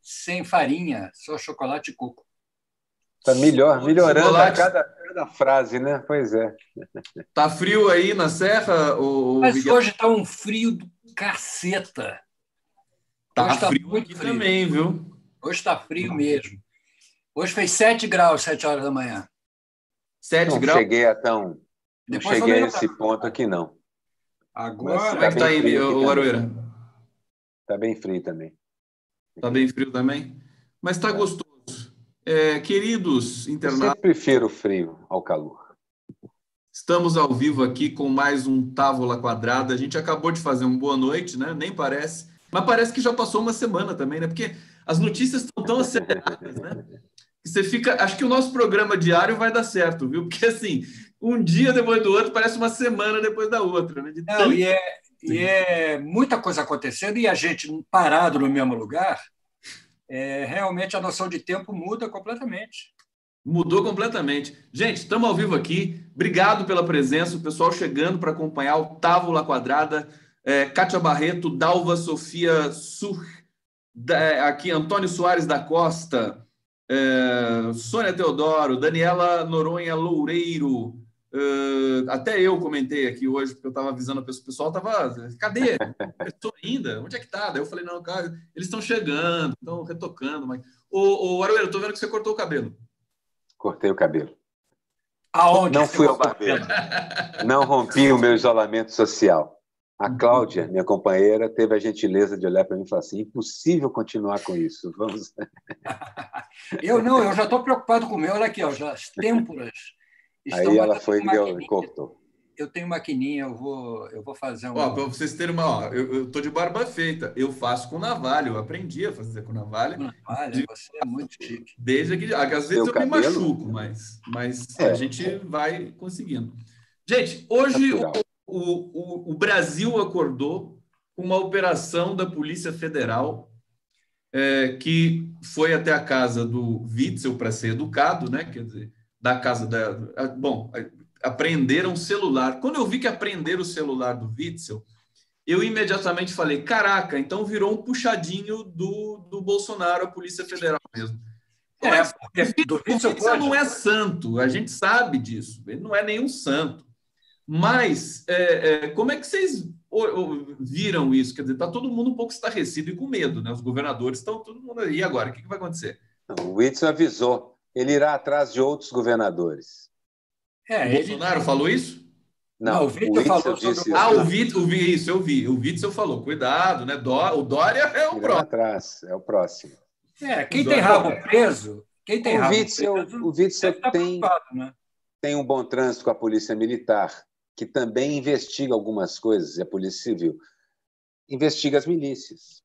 sem farinha, só chocolate e coco. Está melhorando Chocolate. a cada frase, né? Pois é. Tá frio aí na serra, Mas Miguel? hoje está um frio do caceta. Tá Hoje está frio muito aqui frio. também, viu? Hoje está frio mesmo. Hoje fez 7 graus, 7 horas da manhã. 7 Não graus. cheguei a tão. Não Depois cheguei a foi esse ponto aqui, não. Mas Como é agora, que tá aí, frio aqui Aroeira? Está bem frio também. Tá bem frio também? Mas tá gostoso. Queridos Eu internautas, sempre prefiro o frio ao calor. estamos ao vivo aqui com mais um Távola Quadrada. A gente acabou de fazer um boa noite, né? Nem parece. Mas parece que já passou uma semana também, né? Porque as notícias estão tão aceleradas, né? Que você fica... Acho que o nosso programa diário vai dar certo, viu? Porque, assim, um dia depois do outro parece uma semana depois da outra, né? não, e é muita coisa acontecendo e a gente parado no mesmo lugar, realmente a noção de tempo muda completamente. Mudou completamente. Gente, estamos ao vivo aqui. Obrigado pela presença. O pessoal chegando para acompanhar o Távola Quadrada. Kátia Barreto, Dalva Sofia Sur, aqui Antônio Soares da Costa, Sônia Teodoro, Daniela Noronha Loureiro. Até eu comentei aqui hoje, porque eu estava avisando a pessoa. O pessoal estava... Cadê? Pessoa ainda? Onde é que está? Daí eu falei, não, cara, eles estão chegando, estão retocando. Mas... Ô, Aroeira, eu estou vendo que você cortou o cabelo. Cortei o cabelo. Aonde Não você fui ao cortou o barbeiro. cabelo? Não rompi o meu isolamento social. A Cláudia, minha companheira, teve a gentileza de olhar para mim e falar assim: impossível continuar com isso. Vamos. Eu já estou preocupado com o meu. Olha aqui, ó, já as têmporas estão. Aí ela foi e cortou. Eu tenho maquininha, eu vou fazer Ó, para vocês terem uma... Ó, eu tô de barba feita. Eu faço com navalha. Eu aprendi a fazer com navalha. Olha, você é muito chique. Desde que... Às vezes eu me machuco, mas a gente vai conseguindo. Gente, hoje o Brasil acordou com uma operação da Polícia Federal que foi até a casa do Witzel para ser educado, né? Quer dizer, da casa da... Bom, apreenderam o celular. Quando eu vi que apreenderam o celular do Witzel, eu imediatamente falei, caraca, então virou um puxadinho do Bolsonaro, a Polícia Federal mesmo. Do O Witzel não é santo, a gente sabe disso, ele não é nenhum santo. Mas como é que vocês viram isso? Quer dizer, está todo mundo um pouco estarrecido e com medo, né? Os governadores estão todo mundo aí. E agora? O que vai acontecer? Não, o Witzel avisou, ele irá atrás de outros governadores. O Bolsonaro falou isso? Não, o Witzel disse isso, eu vi. O Witzel falou, cuidado, né? O Dória é o próximo. Atrás, é o próximo. Quem tem rabo preso... O Witzel tem um bom trânsito com a Polícia Militar, que também investiga algumas coisas, e a Polícia Civil investiga as milícias.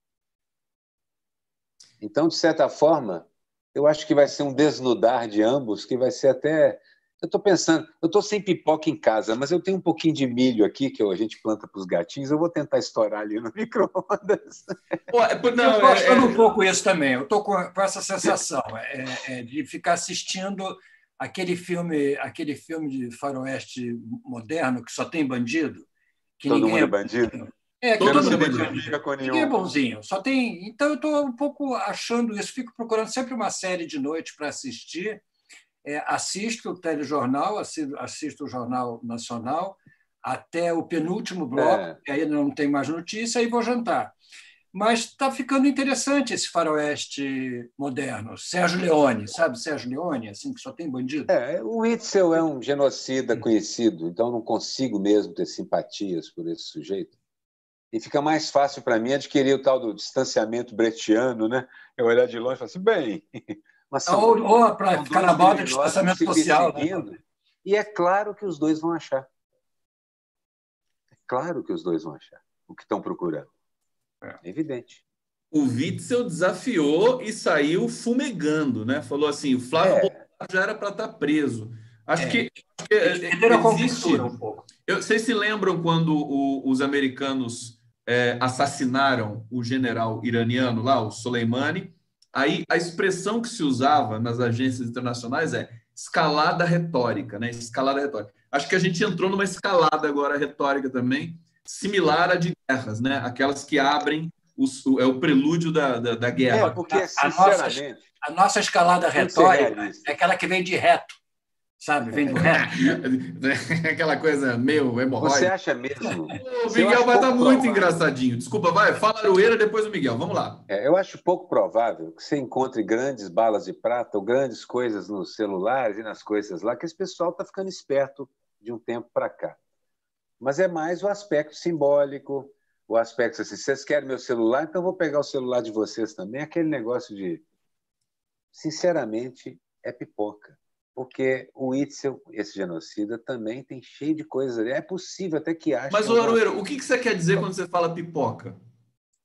Então, de certa forma, eu acho que vai ser um desnudar de ambos, que vai ser até... Eu estou pensando, eu estou sem pipoca em casa, mas eu tenho um pouquinho de milho aqui que a gente planta para os gatinhos, eu vou tentar estourar ali no micro-ondas. Eu estou achando um pouco isso também, eu estou com essa sensação de ficar assistindo aquele filme de faroeste moderno que só tem bandido. Que todo ninguém mundo é bandido? Todo mundo é bandido. Ninguém é bonzinho. Só tem... Então, eu estou um pouco achando isso. Fico procurando sempre uma série de noite para assistir. Assisto o telejornal, assisto o Jornal Nacional, até o penúltimo bloco, que aí não tem mais notícia, e vou jantar. Mas está ficando interessante esse faroeste moderno. Sérgio Leone, sabe Sérgio Leone, assim, que só tem bandido? O Witzel é um genocida conhecido, então não consigo mesmo ter simpatias por esse sujeito. E fica mais fácil para mim adquirir o tal do distanciamento brechtiano, né? Eu olhar de longe e falar assim, bem... Mas ou para ficar na moda de distanciamento social. Né? E é claro que os dois vão achar. É claro que os dois vão achar o que estão procurando. É evidente. O Witzel desafiou e saiu fumegando, né? Falou assim, o Flávio Bolsonaro já era para estar preso. Acho que existe... um pouco. Vocês se lembram quando os americanos assassinaram o general iraniano lá, o Soleimani? Aí a expressão que se usava nas agências internacionais é escalada retórica, né? Escalada retórica. Acho que a gente entrou numa escalada agora retórica também, similar à de guerras, né? Aquelas que abrem é o prelúdio da guerra. Porque, sinceramente... A nossa escalada retórica é aquela que vem de reto, sabe? Vem do reto. Aquela coisa meio hemorroide. Você acha mesmo? O Miguel vai estar muito engraçadinho. Desculpa, vai. Fala Aroeira, depois o Miguel. Vamos lá. Eu acho pouco provável que você encontre grandes balas de prata ou grandes coisas nos celulares e nas coisas lá, que esse pessoal está ficando esperto de um tempo para cá. Mas é mais o aspecto simbólico, o aspecto assim, vocês querem meu celular, então eu vou pegar o celular de vocês também. Aquele negócio de... Sinceramente, é pipoca. Porque o Witzel, esse genocida, também tem cheio de coisas ali. É possível até que ache... Mas, Aroeira, o que você quer dizer quando você fala pipoca?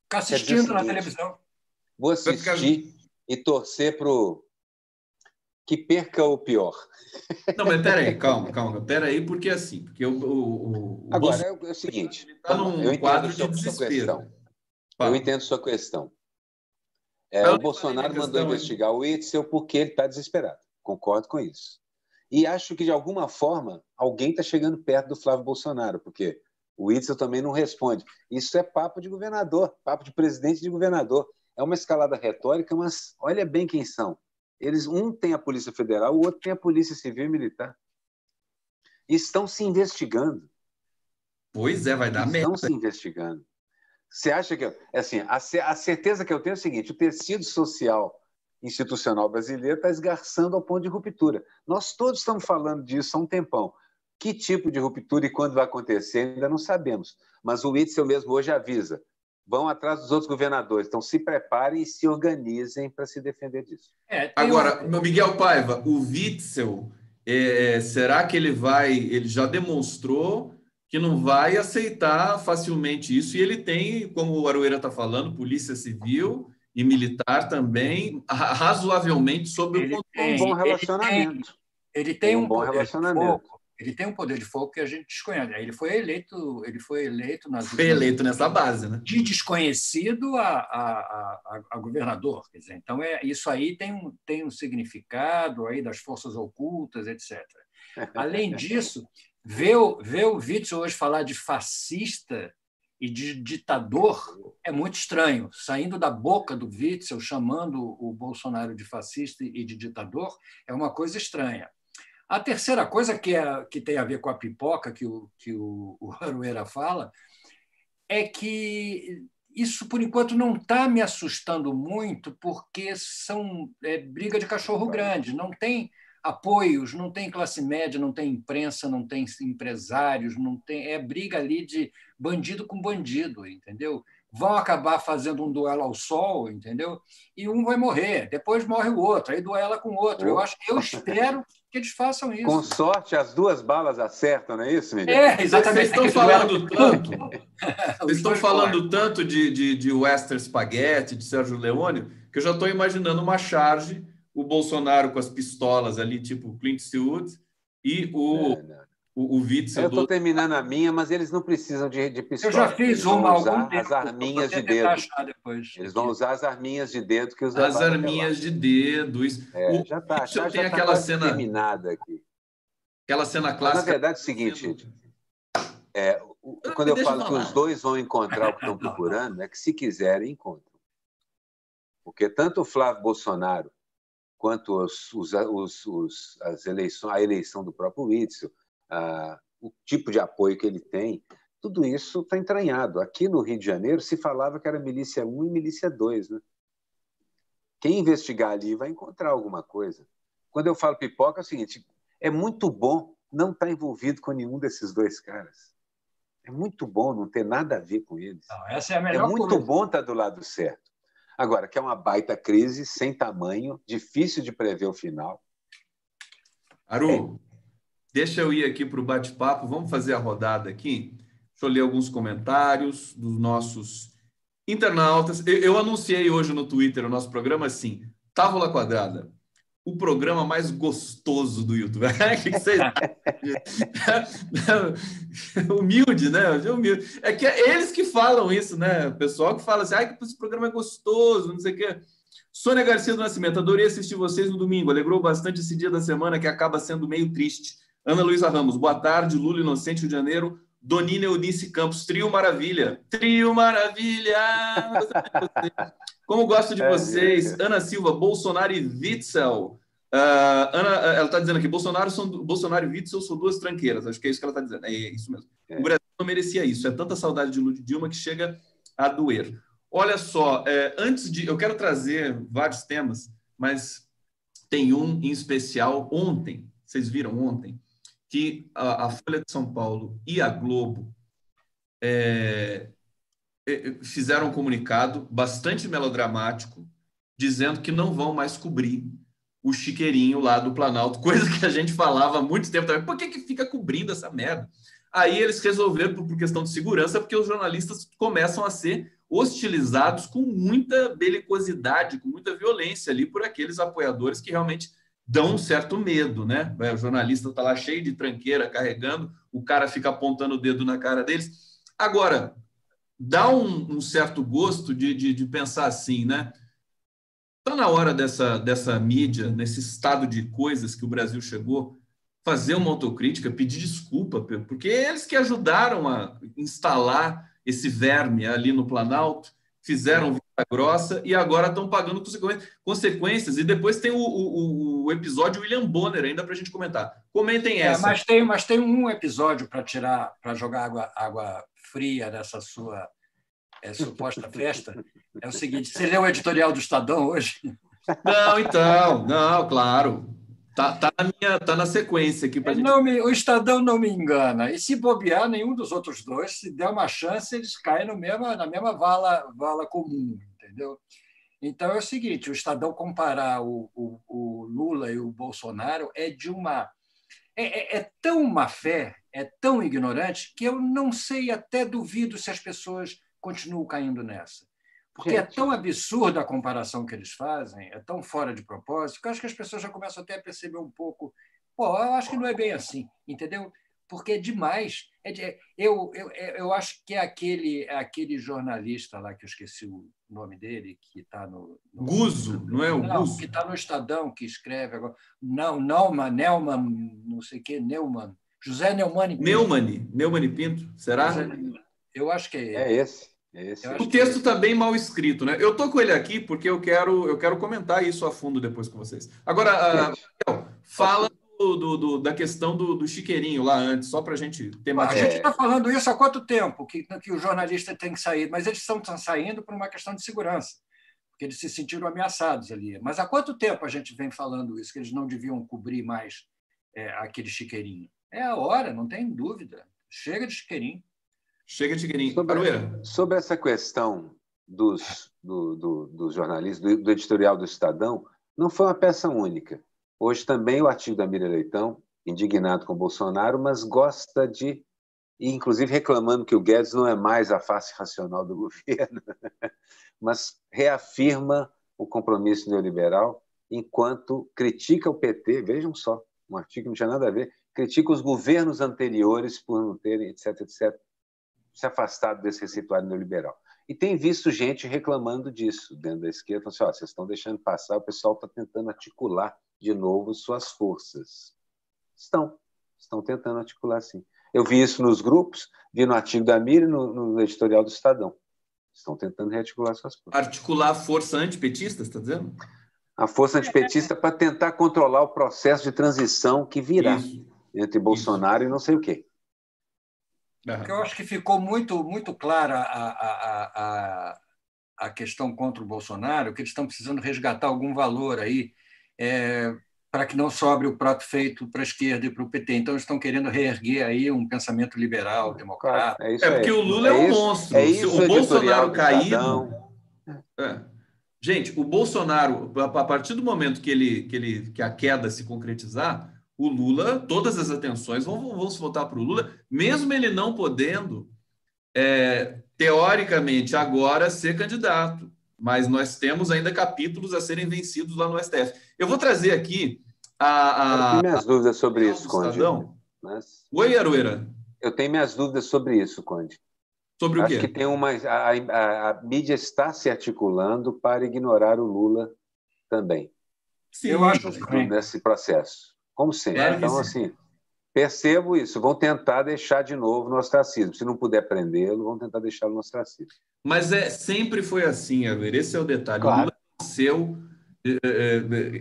Ficar assistindo na televisão. Vou assistir e torcer para que perca o pior. Não, mas peraí, calma. Peraí, porque assim... Porque Agora, é o seguinte... Está num quadro de desespero. Eu entendo sua questão. O Bolsonaro mandou investigar o Witzel porque ele está desesperado. Concordo com isso. E acho que, de alguma forma, alguém está chegando perto do Flávio Bolsonaro, porque o Witzel também não responde. Isso é papo de governador, papo de presidente de governador. É uma escalada retórica, mas olha bem quem são. Um tem a Polícia Federal, o outro tem a Polícia Civil e Militar. E estão se investigando. Pois é, vai dar merda. Estão se investigando. Você acha que... Assim, a certeza que eu tenho é o seguinte, o tecido social institucional brasileiro está esgarçando ao ponto de ruptura. Nós todos estamos falando disso há um tempão. Que tipo de ruptura e quando vai acontecer, ainda não sabemos. Mas o Witzel mesmo hoje avisa. Vão atrás dos outros governadores. Então, se preparem e se organizem para se defender disso. Agora, Miguel Paiva, o Witzel, será que ele já demonstrou que não vai aceitar facilmente isso? E ele tem, como o Aroeira está falando, Polícia Civil e Militar também, razoavelmente sob o controle. Um bom relacionamento. Ele tem um bom relacionamento. Ele tem um poder de fogo que a gente desconhece. Ele foi eleito nessa base, né? De desconhecido a governador. Quer dizer, então, isso aí tem um significado aí das forças ocultas, etc. Além disso, ver o Witzel hoje falar de fascista e de ditador é muito estranho. Saindo da boca do Witzel, chamando o Bolsonaro de fascista e de ditador, é uma coisa estranha. A terceira coisa que tem a ver com a pipoca que o Aroeira fala é que isso, por enquanto, não está me assustando muito, porque são briga de cachorro grande, não tem apoios, não tem classe média, não tem imprensa, não tem empresários, não tem, briga ali de bandido com bandido, entendeu? Vão acabar fazendo um duelo ao sol, entendeu? E um vai morrer, depois morre o outro, aí duela com o outro. Eu espero que eles façam isso. Com sorte, as duas balas acertam, não é isso, Miguel? Vocês Exatamente. estão falando tanto. Vocês estão falando tanto de Western Spaghetti, de Sérgio Leone, que eu já estou imaginando uma charge, o Bolsonaro com as pistolas ali, tipo Clint Eastwood, e o Witzel... Eu estou terminando a minha, mas eles não precisam de pistola. Eu já fiz uma há algum tempo. As arminhas de dedo. Eles vão usar as arminhas de dedo que os As arminhas de dedo. Isso. Já está. Já tem está aquela cena terminada aqui. Aquela cena clássica. Mas, na verdade, é o seguinte, quando eu falo que os dois vão encontrar o que estão procurando, é que, se quiserem, encontram. Porque tanto o Flávio Bolsonaro quanto a eleição do próprio Witzel, o tipo de apoio que ele tem, tudo isso está entranhado. Aqui no Rio de Janeiro se falava que era milícia 1 e milícia 2. Né? Quem investigar ali vai encontrar alguma coisa. Quando eu falo pipoca, é o seguinte, é muito bom não estar envolvido com nenhum desses dois caras. É muito bom não ter nada a ver com eles. Não, essa é a melhor muito coisa. Bom estar do lado certo. Agora, que é uma baita crise, sem tamanho, difícil de prever o final. Aru, deixa eu ir aqui para o bate-papo. Vamos fazer a rodada aqui. Deixa eu ler alguns comentários dos nossos internautas. Eu anunciei hoje no Twitter o nosso programa assim, Távola Quadrada, o programa mais gostoso do YouTube. O que vocês acham? Humilde, né? Humilde. É que é eles que falam isso, né? O pessoal que fala assim, que esse programa é gostoso, não sei o quê. Sônia Garcia do Nascimento, adorei assistir vocês no domingo, alegrou bastante esse dia da semana que acaba sendo meio triste. Ana Luísa Ramos, boa tarde, Lula Inocente, Rio de Janeiro, Donina Eunice Campos, Trio Maravilha. Trio Maravilha! Como gosto de vocês. Ana Silva, Bolsonaro e Witzel. Ana, ela está dizendo aqui, Bolsonaro e Witzel são duas tranqueiras. Acho que é isso que ela está dizendo. É isso mesmo. O Brasil não merecia isso. É tanta saudade de Lula e Dilma que chega a doer. Olha só, eu quero trazer vários temas, mas tem um em especial ontem. Vocês viram ontem? Que a Folha de São Paulo e a Globo fizeram um comunicado bastante melodramático, dizendo que não vão mais cobrir o chiqueirinho lá do Planalto, coisa que a gente falava há muito tempo também. Por que fica cobrindo essa merda? Aí eles resolveram por questão de segurança, porque os jornalistas começam a ser hostilizados com muita belicosidade, com muita violência ali por aqueles apoiadores que realmente dão um certo medo, né? O jornalista está lá cheio de tranqueira, carregando, o cara fica apontando o dedo na cara deles. Agora, dá um certo gosto de pensar assim, né? Está na hora dessa mídia, nesse estado de coisas que o Brasil chegou, fazer uma autocrítica, pedir desculpa, porque eles que ajudaram a instalar esse verme ali no Planalto, fizeram vista grossa e agora estão pagando consequências. E depois tem o episódio William Bonner ainda para a gente comentar. Comentem essa. Mas tem um episódio para jogar água fria nessa sua suposta festa. É o seguinte: você leu o editorial do Estadão hoje? Não, claro. Tá na sequência aqui para gente. O Estadão não me engana. E se bobear, nenhum dos outros dois, se der uma chance, eles caem na mesma vala comum, entendeu? Então é o seguinte: o Estadão comparar o Lula e o Bolsonaro é de uma. É tão má fé, é tão ignorante, que eu não sei, até duvido se as pessoas continuam caindo nessa. Porque é tão absurda a comparação que eles fazem, é tão fora de propósito, que eu acho que as pessoas já começam até a perceber um pouco. Pô, eu acho que não é bem assim, entendeu? Porque é demais. Eu acho que é aquele jornalista lá, que eu esqueci o nome dele, que está no Guzo, não é o Guzo? Que está no Estadão, que escreve agora. Neumann, não sei o quê, Neumann. José Neumann Pinto. Neumann Pinto, será? Eu acho que é ele. É esse. O texto está bem mal escrito, né? Eu estou com ele aqui porque eu quero comentar isso a fundo depois com vocês. Agora, fala da questão do chiqueirinho lá antes, só para a gente ter mais. A gente está falando isso há quanto tempo que o jornalista tem que sair, mas eles estão saindo por uma questão de segurança, porque eles se sentiram ameaçados ali. Mas há quanto tempo a gente vem falando isso, que eles não deviam cobrir mais aquele chiqueirinho? É a hora, não tem dúvida. Chega de chiqueirinho. Chega de chiqueirinho. Sobre essa questão dos jornalistas, do editorial do Estadão, não foi uma peça única. Hoje também o artigo da Miriam Leitão, indignado com o Bolsonaro, mas gosta de, e inclusive reclamando que o Guedes não é mais a face racional do governo, mas reafirma o compromisso neoliberal enquanto critica o PT, vejam só, um artigo que não tinha nada a ver, critica os governos anteriores por não terem, etc., se afastado desse receituário neoliberal. E tem visto gente reclamando disso dentro da esquerda, falando assim, vocês estão deixando passar, o pessoal está tentando articular de novo suas forças. Estão tentando articular, sim. Eu vi isso nos grupos, vi no artigo da Miriam, no editorial do Estadão. Estão tentando rearticular suas forças. Articular a força antipetista, está dizendo? A força antipetista para tentar controlar o processo de transição que virá entre Bolsonaro e não sei o quê. Porque eu acho que ficou muito, muito clara a questão contra o Bolsonaro, que eles estão precisando resgatar algum valor aí para que não sobre o prato feito para a esquerda e para o PT. Então, eles estão querendo reerguer aí um pensamento liberal, democrata. Claro, isso porque o Lula é um monstro. Se o Bolsonaro caído... Gente, o Bolsonaro, a partir do momento que a queda se concretizar, o Lula, todas as atenções vão se voltar para o Lula, mesmo ele não podendo, teoricamente, agora ser candidato. Mas nós temos ainda capítulos a serem vencidos lá no STF. Eu vou trazer aqui Eu tenho minhas dúvidas sobre isso, Conde. Oi, Aroeira. Eu tenho minhas dúvidas sobre isso, Conde. Sobre o quê? Acho que tem a mídia está se articulando para ignorar o Lula também. Sim, eu acho nesse processo. Como sempre. Claro então, sim. assim, Percebo isso. Vão tentar deixar de novo no ostracismo. Se não puder prendê-lo, vão tentar deixá-lo no ostracismo. Mas sempre foi assim, Aver. Esse é o detalhe. Claro. O Lula nasceu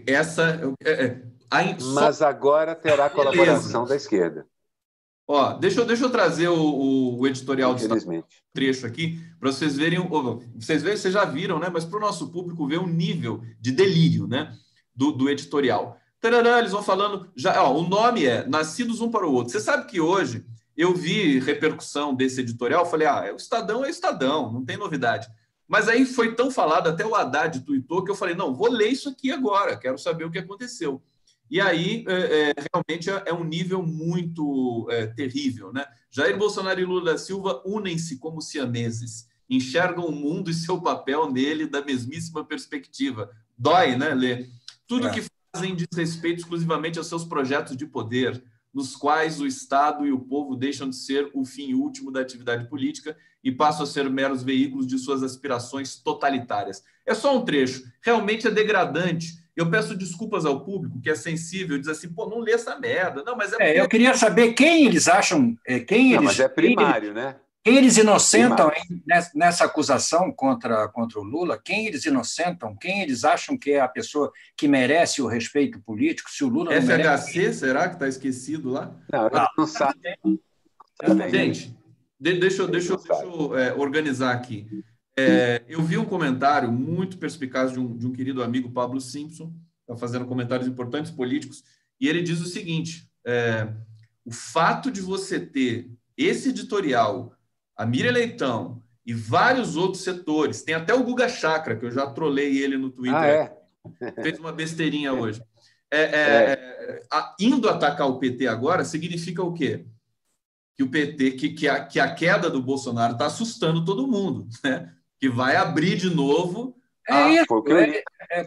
essa... Mas agora terá colaboração da esquerda. Ó, deixa eu trazer o editorial do trecho aqui para vocês verem. Vocês já viram, né? Mas para o nosso público ver o nível de delírio, né? Do editorial. Tarará, eles vão falando. O nome é Nascidos Um para o Outro. Você sabe que hoje eu vi repercussão desse editorial, falei, o Estadão é Estadão, não tem novidade. Mas aí foi tão falado, até o Haddad tuitou, que eu falei, não, vou ler isso aqui agora, quero saber o que aconteceu. E aí, realmente, é um nível muito terrível, né? Jair Bolsonaro e Lula da Silva unem-se como siameses, enxergam o mundo e seu papel nele da mesmíssima perspectiva. Dói, né, Lê? Tudo que fazem diz respeito exclusivamente aos seus projetos de poder, nos quais o Estado e o povo deixam de ser o fim último da atividade política e passam a ser meros veículos de suas aspirações totalitárias. É só um trecho. Realmente é degradante. Eu peço desculpas ao público que é sensível, diz assim, pô, não lê essa merda. Não, mas eu queria saber quem eles acham, mas é primário, né? Quem eles inocentam nessa acusação contra o Lula? Quem eles inocentam? Quem eles acham que é a pessoa que merece o respeito político? Se o Lula não FHC, merece... será que está esquecido lá? Não, não sabe. Gente, deixa eu organizar aqui. Eu vi um comentário muito perspicaz de um querido amigo, Pablo Simpson, está fazendo comentários importantes políticos, e ele diz o seguinte, o fato de você ter esse editorial, a Miriam Leitão e vários outros setores, tem até o Guga Chakra, que eu já trolei ele no Twitter, fez uma besteirinha hoje, indo atacar o PT agora, significa o quê? Que o PT, que a queda do Bolsonaro está assustando todo mundo, né? Que vai abrir de novo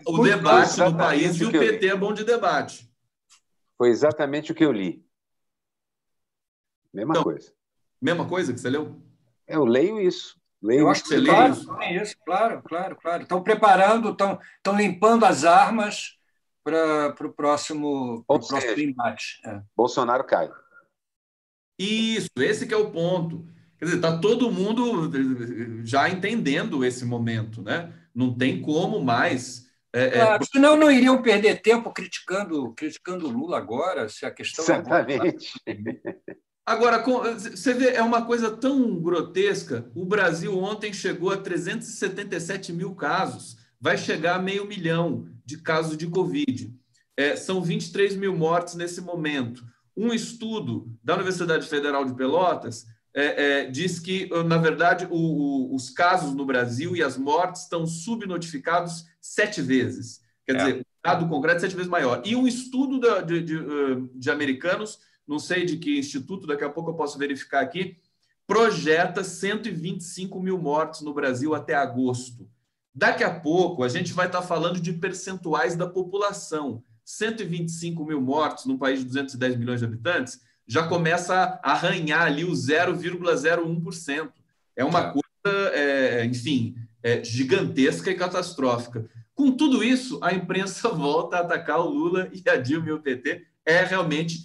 o debate no país, e o PT é bom de debate. Foi exatamente o que eu li. Mesma coisa. Mesma coisa que você leu? Eu leio isso. Eu acho que você lê isso. Claro. Estão preparando, estão limpando as armas para o próximo embate. Bolsonaro cai. Isso, esse que é o ponto. Quer dizer, está todo mundo já entendendo esse momento, né? Não tem como mais... Claro, senão não iriam perder tempo criticando o Lula agora, se a questão... Exatamente. Agora, você vê, é uma coisa tão grotesca. O Brasil ontem chegou a 377 mil casos. Vai chegar a 500 mil de casos de Covid. São 23 mil mortes nesse momento. Um estudo da Universidade Federal de Pelotas diz que, na verdade, os casos no Brasil e as mortes estão subnotificados 7 vezes. Quer dizer, o dado concreto é 7 vezes maior. E um estudo de americanos, não sei de que instituto, daqui a pouco eu posso verificar aqui, projeta 125 mil mortes no Brasil até agosto. Daqui a pouco a gente vai estar falando de percentuais da população. 125 mil mortes num país de 210 milhões de habitantes já começa a arranhar ali o 0,01%. É uma coisa, enfim, gigantesca e catastrófica. Com tudo isso, a imprensa volta a atacar o Lula e a Dilma e o PT. É realmente...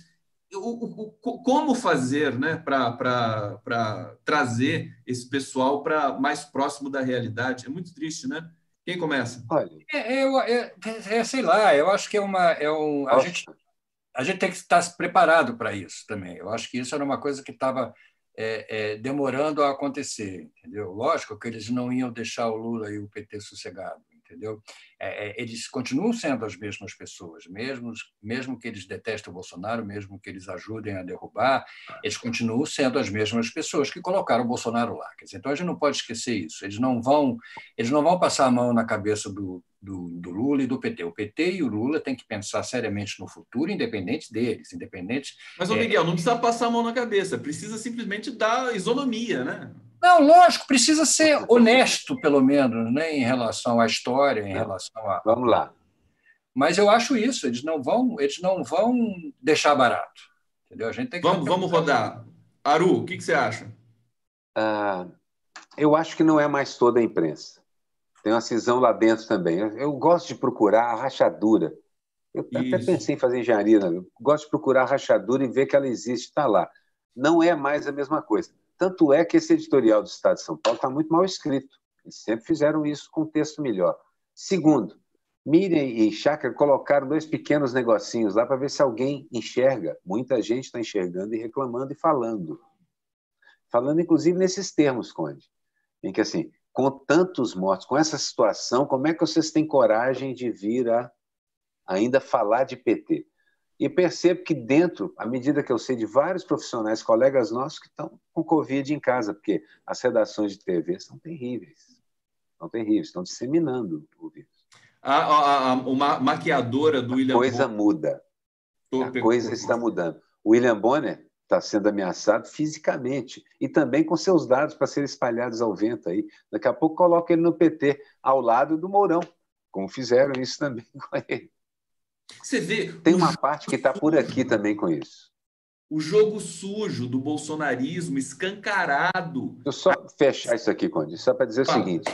como fazer, né, para trazer esse pessoal para mais próximo da realidade? É muito triste, né? Quem começa? Olha, sei lá, eu acho que a gente tem que estar preparado para isso também. Eu acho que isso era uma coisa que estava demorando a acontecer, entendeu? Lógico que eles não iam deixar o Lula e o PT sossegado, entendeu? Eles continuam sendo as mesmas pessoas, mesmo que eles detestem o Bolsonaro, mesmo que eles ajudem a derrubar, eles continuam sendo as mesmas pessoas que colocaram o Bolsonaro lá. Quer dizer, então a gente não pode esquecer isso. Eles não vão passar a mão na cabeça do Lula e do PT. O PT e o Lula têm que pensar seriamente no futuro, independente deles, Mas, Miguel, não precisa passar a mão na cabeça, precisa simplesmente dar isonomia, né? Não, lógico, precisa ser honesto, pelo menos, né, em relação à história, em relação a... Vamos lá. Mas eu acho isso, eles não vão deixar barato. Entendeu? A gente tem que... Vamos rodar. Aru, o que você acha? Eu acho que não é mais toda a imprensa. Tem uma cisão lá dentro também. Eu gosto de procurar a rachadura Eu até pensei em fazer engenharia, né? Eu gosto de procurar rachadura e ver que ela existe, está lá. Não é mais a mesma coisa. Tanto é que esse editorial do Estado de São Paulo está muito mal escrito. Eles sempre fizeram isso com um texto melhor. Segundo, Miriam e Chácara colocaram 2 pequenos negocinhos lá para ver se alguém enxerga. Muita gente está enxergando e reclamando e falando. Falando, inclusive, nesses termos, Conde. Em que, assim, com tantos mortos, com essa situação, como é que vocês têm coragem de vir a ainda falar de PT? E percebo que dentro, à medida que eu sei de vários profissionais, colegas nossos que estão com Covid em casa, porque as redações de TV são terríveis. São terríveis, estão disseminando o vírus. Uma maquiadora do William Bonner. A coisa muda. A coisa está mudando. O William Bonner está sendo ameaçado fisicamente e também com seus dados para serem espalhados ao vento aí. Daqui a pouco coloca ele no PT, ao lado do Mourão, como fizeram isso também com ele. Você vê, tem uma parte que está por aqui também com isso. O jogo sujo do bolsonarismo escancarado. Deixa eu só fechar isso aqui, Conde, só para dizer o seguinte.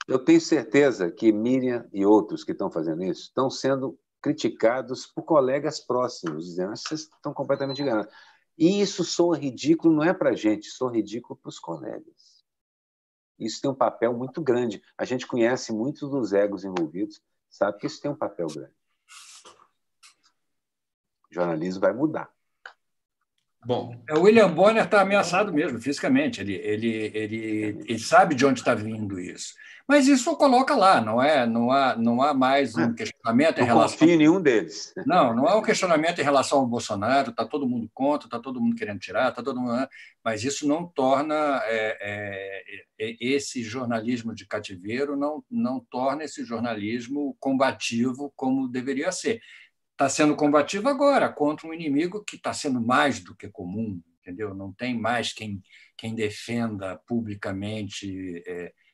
Eu tenho certeza que Miriam e outros que estão fazendo isso estão sendo criticados por colegas próximos, dizendo que vocês estão completamente enganados. E isso soa ridículo, não é para a gente, soa ridículo para os colegas. Isso tem um papel muito grande. A gente conhece muitos dos egos envolvidos, sabe que isso tem um papel grande. O jornalismo vai mudar. Bom, o William Bonner está ameaçado mesmo, fisicamente. Ele sabe de onde está vindo isso. Mas isso coloca lá, não há mais um questionamento em relação... Não confio em nenhum deles. Não há um questionamento em relação ao Bolsonaro, está todo mundo contra, está todo mundo querendo tirar, está todo mundo... Mas isso não torna esse jornalismo de cativeiro, não torna esse jornalismo combativo como deveria ser. Está sendo combativo agora contra um inimigo que está sendo mais do que comum, entendeu? Não tem mais quem defenda publicamente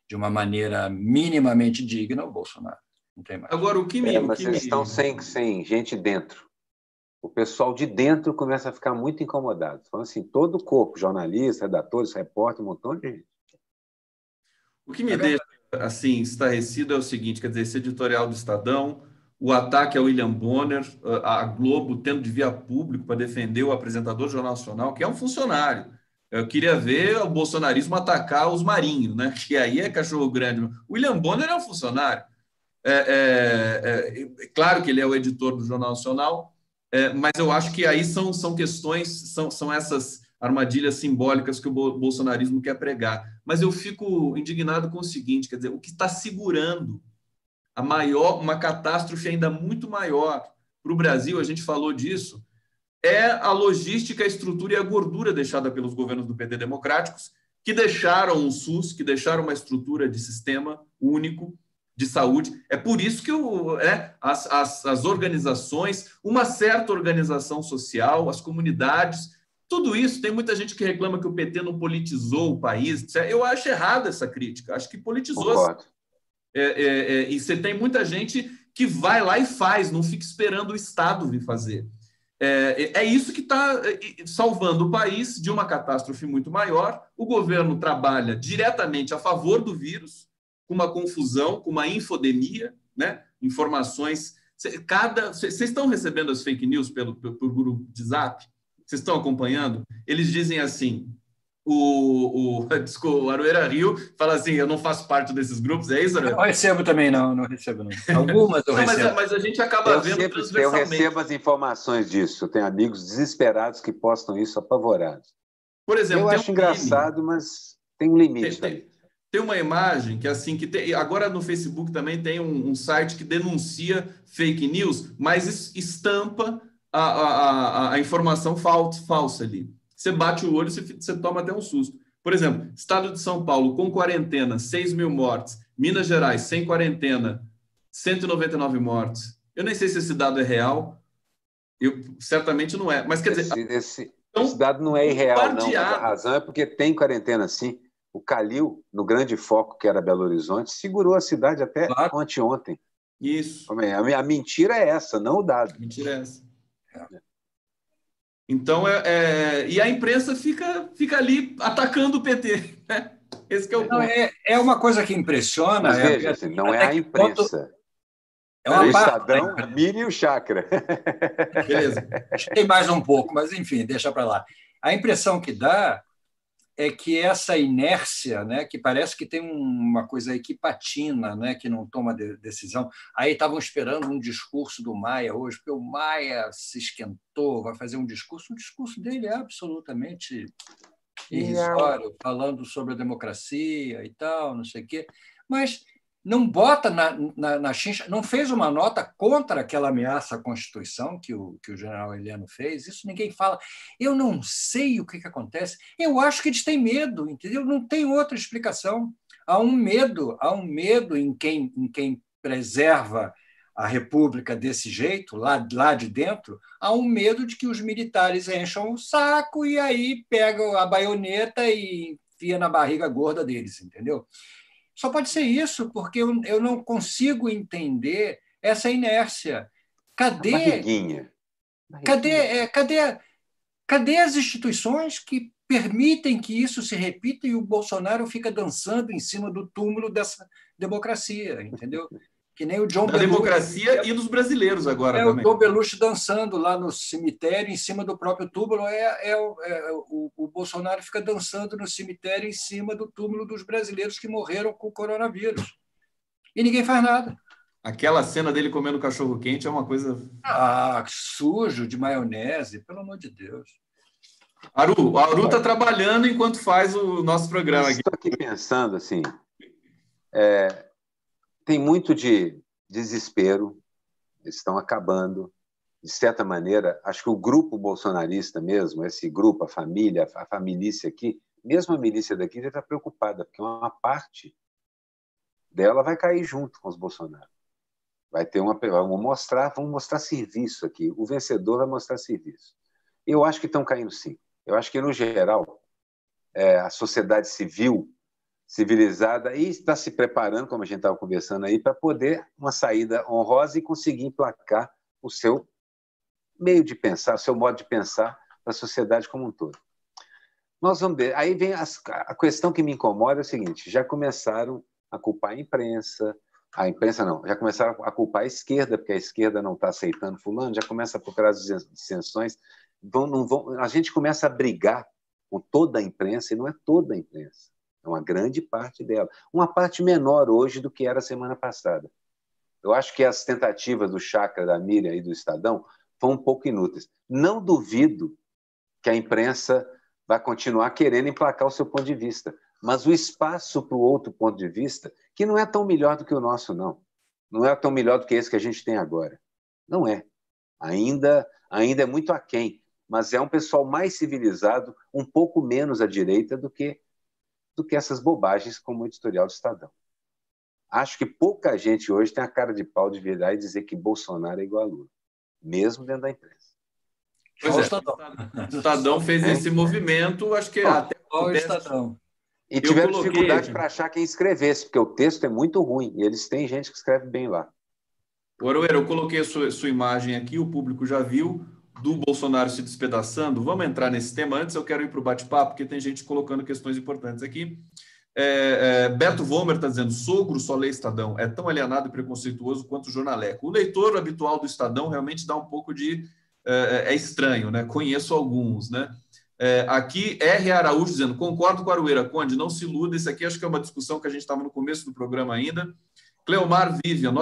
de uma maneira minimamente digna o Bolsonaro. Não tem mais. Agora, mas eles estão sem gente dentro. O pessoal de dentro começa a ficar muito incomodado. Falando assim, todo o corpo, jornalistas, redatores, repórter, um montão de gente. O que me deixa assim estarrecido é o seguinte, quer dizer, esse editorial do Estadão, o ataque ao William Bonner, a Globo tendo de vir a público para defender o apresentador do Jornal Nacional, que é um funcionário. Eu queria ver o bolsonarismo atacar os marinhos, né? Que aí é cachorro grande. O William Bonner é um funcionário. Claro que ele é o editor do Jornal Nacional, mas eu acho que aí são questões, são essas armadilhas simbólicas que o bolsonarismo quer pregar. Mas eu fico indignado com o seguinte, quer dizer, o que está segurando uma catástrofe ainda muito maior para o Brasil, a gente falou disso, é a logística, a estrutura e a gordura deixada pelos governos do PT democráticos, que deixaram um SUS, que deixaram uma estrutura de sistema único de saúde. É por isso que as organizações, uma certa organização social, as comunidades, tudo isso, tem muita gente que reclama que o PT não politizou o país. Eu acho errada essa crítica, acho que politizou. Concordo. E você tem muita gente que vai lá e faz, não fica esperando o Estado vir fazer. É isso que está salvando o país de uma catástrofe muito maior. O governo trabalha diretamente a favor do vírus, com uma confusão, com uma infodemia, né? Informações. Vocês estão recebendo as fake news pelo grupo de Zap? Vocês estão acompanhando? Eles dizem assim... O Aroeira Rio fala assim, eu não faço parte desses grupos, é isso, Aroeira? Não recebo também, não recebo, não. Algumas eu recebo. Mas a gente acaba vendo transversalmente. Eu recebo as informações disso, eu tenho amigos desesperados que postam isso apavorados. Por exemplo, eu acho engraçado, mas tem um limite também. Tem uma imagem que assim, agora no Facebook também tem um site que denuncia fake news, mas estampa a informação falsa ali. Você bate o olho, você toma até um susto. Por exemplo, Estado de São Paulo com quarentena, 6 mil mortes. Minas Gerais, sem quarentena, 199 mortes. Eu nem sei se esse dado é real. Certamente não é. Mas, quer dizer... Esse dado não é irreal, não. A razão é porque tem quarentena, sim. O Calil, no grande foco que era Belo Horizonte, segurou a cidade até anteontem. Isso. A mentira é essa, não o dado. A mentira é essa. Então, e a imprensa fica ali atacando o PT. Né? Esse que é o ponto. É uma coisa que impressiona. Mas veja, não é a imprensa. É uma o parte Estadão, a Miriam e o Chakra. Beleza. tem mais um pouco, mas enfim, deixa para lá. A impressão que dá é que essa inércia, né, que parece que tem uma coisa aí que patina, né, que não toma decisão. Aí estavam esperando um discurso do Maia hoje, porque o Maia se esquentou, vai fazer um discurso. O discurso dele é absolutamente irrisório, falando sobre a democracia e tal, não sei o quê. Mas não bota na chincha, não fez uma nota contra aquela ameaça à Constituição que o general Heleno fez. Isso ninguém fala. Eu não sei o que acontece. Eu acho que eles têm medo, entendeu? Não tem outra explicação. Há um medo em quem preserva a República desse jeito, lá de dentro, há um medo de que os militares encham o saco e aí pegam a baioneta e enfia na barriga gorda deles, entendeu? Só pode ser isso, porque eu não consigo entender essa inércia. Cadê, Barriguinha. cadê, cadê, cadê as instituições que permitem que isso se repita e o Bolsonaro fica dançando em cima do túmulo dessa democracia, entendeu? Que nem o John Da Belushi. democracia e dos brasileiros agora O também. John Belushi dançando lá no cemitério, em cima do próprio túmulo. O Bolsonaro fica dançando no cemitério, em cima do túmulo dos brasileiros que morreram com o coronavírus. E ninguém faz nada. Aquela cena dele comendo cachorro-quente é uma coisa... Sujo de maionese, pelo amor de Deus. O Aru está trabalhando enquanto faz o nosso programa aqui. Estou aqui pensando, assim, tem muito de desespero, eles estão acabando. De certa maneira, acho que o grupo bolsonarista mesmo, esse grupo, a família, a milícia aqui, mesmo a milícia daqui já está preocupada, porque uma parte dela vai cair junto com os Bolsonaro. Vai ter vamos mostrar serviço aqui. O vencedor vai mostrar serviço. Eu acho que estão caindo sim. Eu acho que, no geral, a sociedade civil, civilizada, e está se preparando, como a gente estava conversando aí, para poder uma saída honrosa e conseguir emplacar o seu meio de pensar, o seu modo de pensar para a sociedade como um todo. Nós vamos ver. Aí vem a questão que me incomoda é o seguinte: já começaram a culpar a imprensa não, já começaram a culpar a esquerda, porque a esquerda não está aceitando fulano, já começa a procurar as dissensões. A gente começa a brigar com toda a imprensa, e não é toda a imprensa, é uma grande parte dela. Uma parte menor hoje do que era a semana passada. Eu acho que as tentativas do Chakra, da Miriam e do Estadão foram um pouco inúteis. Não duvido que a imprensa vai continuar querendo emplacar o seu ponto de vista, mas o espaço para o outro ponto de vista, que não é tão melhor do que o nosso, não. Não é tão melhor do que esse que a gente tem agora. Não é. Ainda é muito aquém, mas é um pessoal mais civilizado, um pouco menos à direita do que essas bobagens como o editorial do Estadão. Acho que pouca gente hoje tem a cara de pau de virar e dizer que Bolsonaro é igual a Lula, mesmo dentro da imprensa. Pois o Estadão fez esse movimento, acho que até o Estadão. E tiveram dificuldade para achar quem escrevesse, porque o texto é muito ruim, e eles têm gente que escreve bem lá. Oroeiro, eu coloquei a sua imagem aqui, o público já viu, do Bolsonaro se despedaçando. Vamos entrar nesse tema. Antes eu quero ir para o bate-papo, porque tem gente colocando questões importantes aqui. Beto Vomer está dizendo: sogro só lê Estadão, é tão alienado e preconceituoso quanto o jornaleco. O leitor habitual do Estadão realmente dá um pouco de... é estranho, né? Conheço alguns, né? Aqui, R. Araújo dizendo: concordo com a Arueira, Conde, não se iluda. Isso aqui acho que é uma discussão que a gente estava no começo do programa ainda. Cleomar Vivian: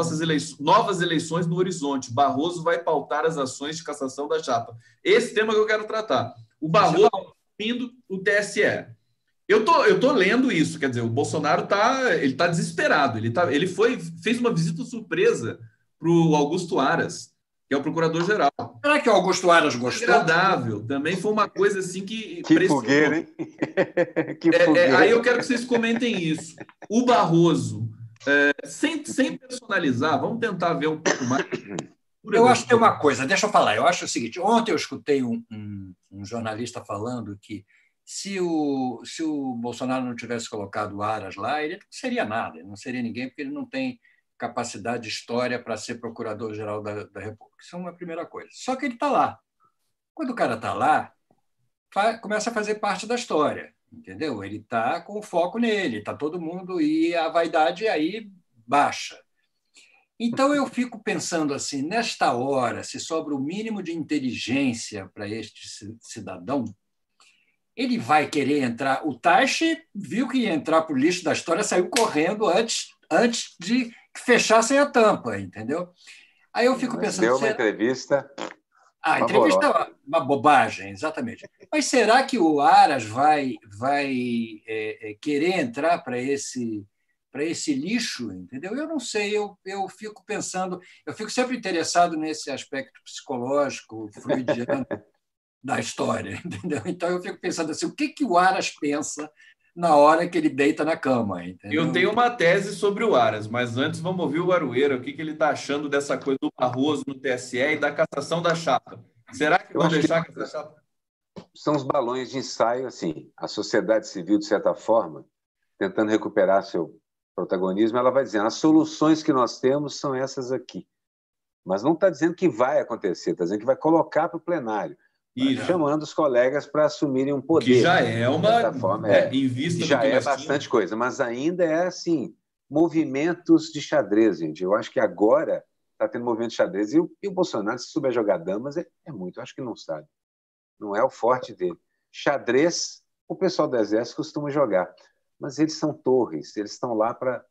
novas eleições no horizonte. Barroso vai pautar as ações de cassação da chapa. Esse tema que eu quero tratar. O Barroso indo o TSE. Eu tô lendo isso, quer dizer, o Bolsonaro tá desesperado. Ele fez uma visita surpresa para o Augusto Aras, que é o procurador-geral. Será que o Augusto Aras gostou? Agradável. Também foi uma coisa assim que... Que fogueira, hein? Que fogueira. Aí eu quero que vocês comentem isso. O Barroso, sem personalizar, vamos tentar ver um pouco mais. Eu acho que tem uma coisa, deixa eu falar. Eu acho o seguinte: ontem eu escutei um jornalista falando que se o Bolsonaro não tivesse colocado o Aras lá, ele não seria nada, ele não seria ninguém, porque ele não tem capacidade de história para ser procurador-geral da República. Isso é uma primeira coisa. Só que ele está lá. Quando o cara está lá, começa a fazer parte da história, entendeu? Ele está com o foco nele, está todo mundo, e a vaidade aí baixa. Então, eu fico pensando assim, nesta hora, se sobra o mínimo de inteligência para este cidadão, ele vai querer entrar. O Taishi viu que ia entrar para o lixo da história, saiu correndo antes de que fechassem a tampa, entendeu? Aí eu fico pensando... Deu uma entrevista... A entrevista é uma bobagem, exatamente. Mas será que o Aras vai querer entrar para esse lixo, entendeu? Eu não sei, eu fico pensando, eu fico sempre interessado nesse aspecto psicológico, freudiano da história, entendeu? Então eu fico pensando assim, o que o Aras pensa na hora que ele deita na cama, entendeu? Eu tenho uma tese sobre o Aras, mas antes vamos ouvir o Aroeira, o que ele está achando dessa coisa do Barroso no TSE e da cassação da chapa. Será que vão deixar que essa chapa... São os balões de ensaio, assim, a sociedade civil, de certa forma, tentando recuperar seu protagonismo, ela vai dizendo, as soluções que nós temos são essas aqui. Mas não está dizendo que vai acontecer, está dizendo que vai colocar para o plenário, chamando os colegas para assumirem um poder. Que já é uma... forma, em vista já do que é bastante coisa, mas ainda é assim, movimentos de xadrez, gente. Eu acho que agora está tendo movimento de xadrez. E o Bolsonaro, se souber jogar damas, é muito. Eu acho que não sabe. Não é o forte dele. Xadrez, o pessoal do Exército costuma jogar. Mas eles são torres, eles estão lá para...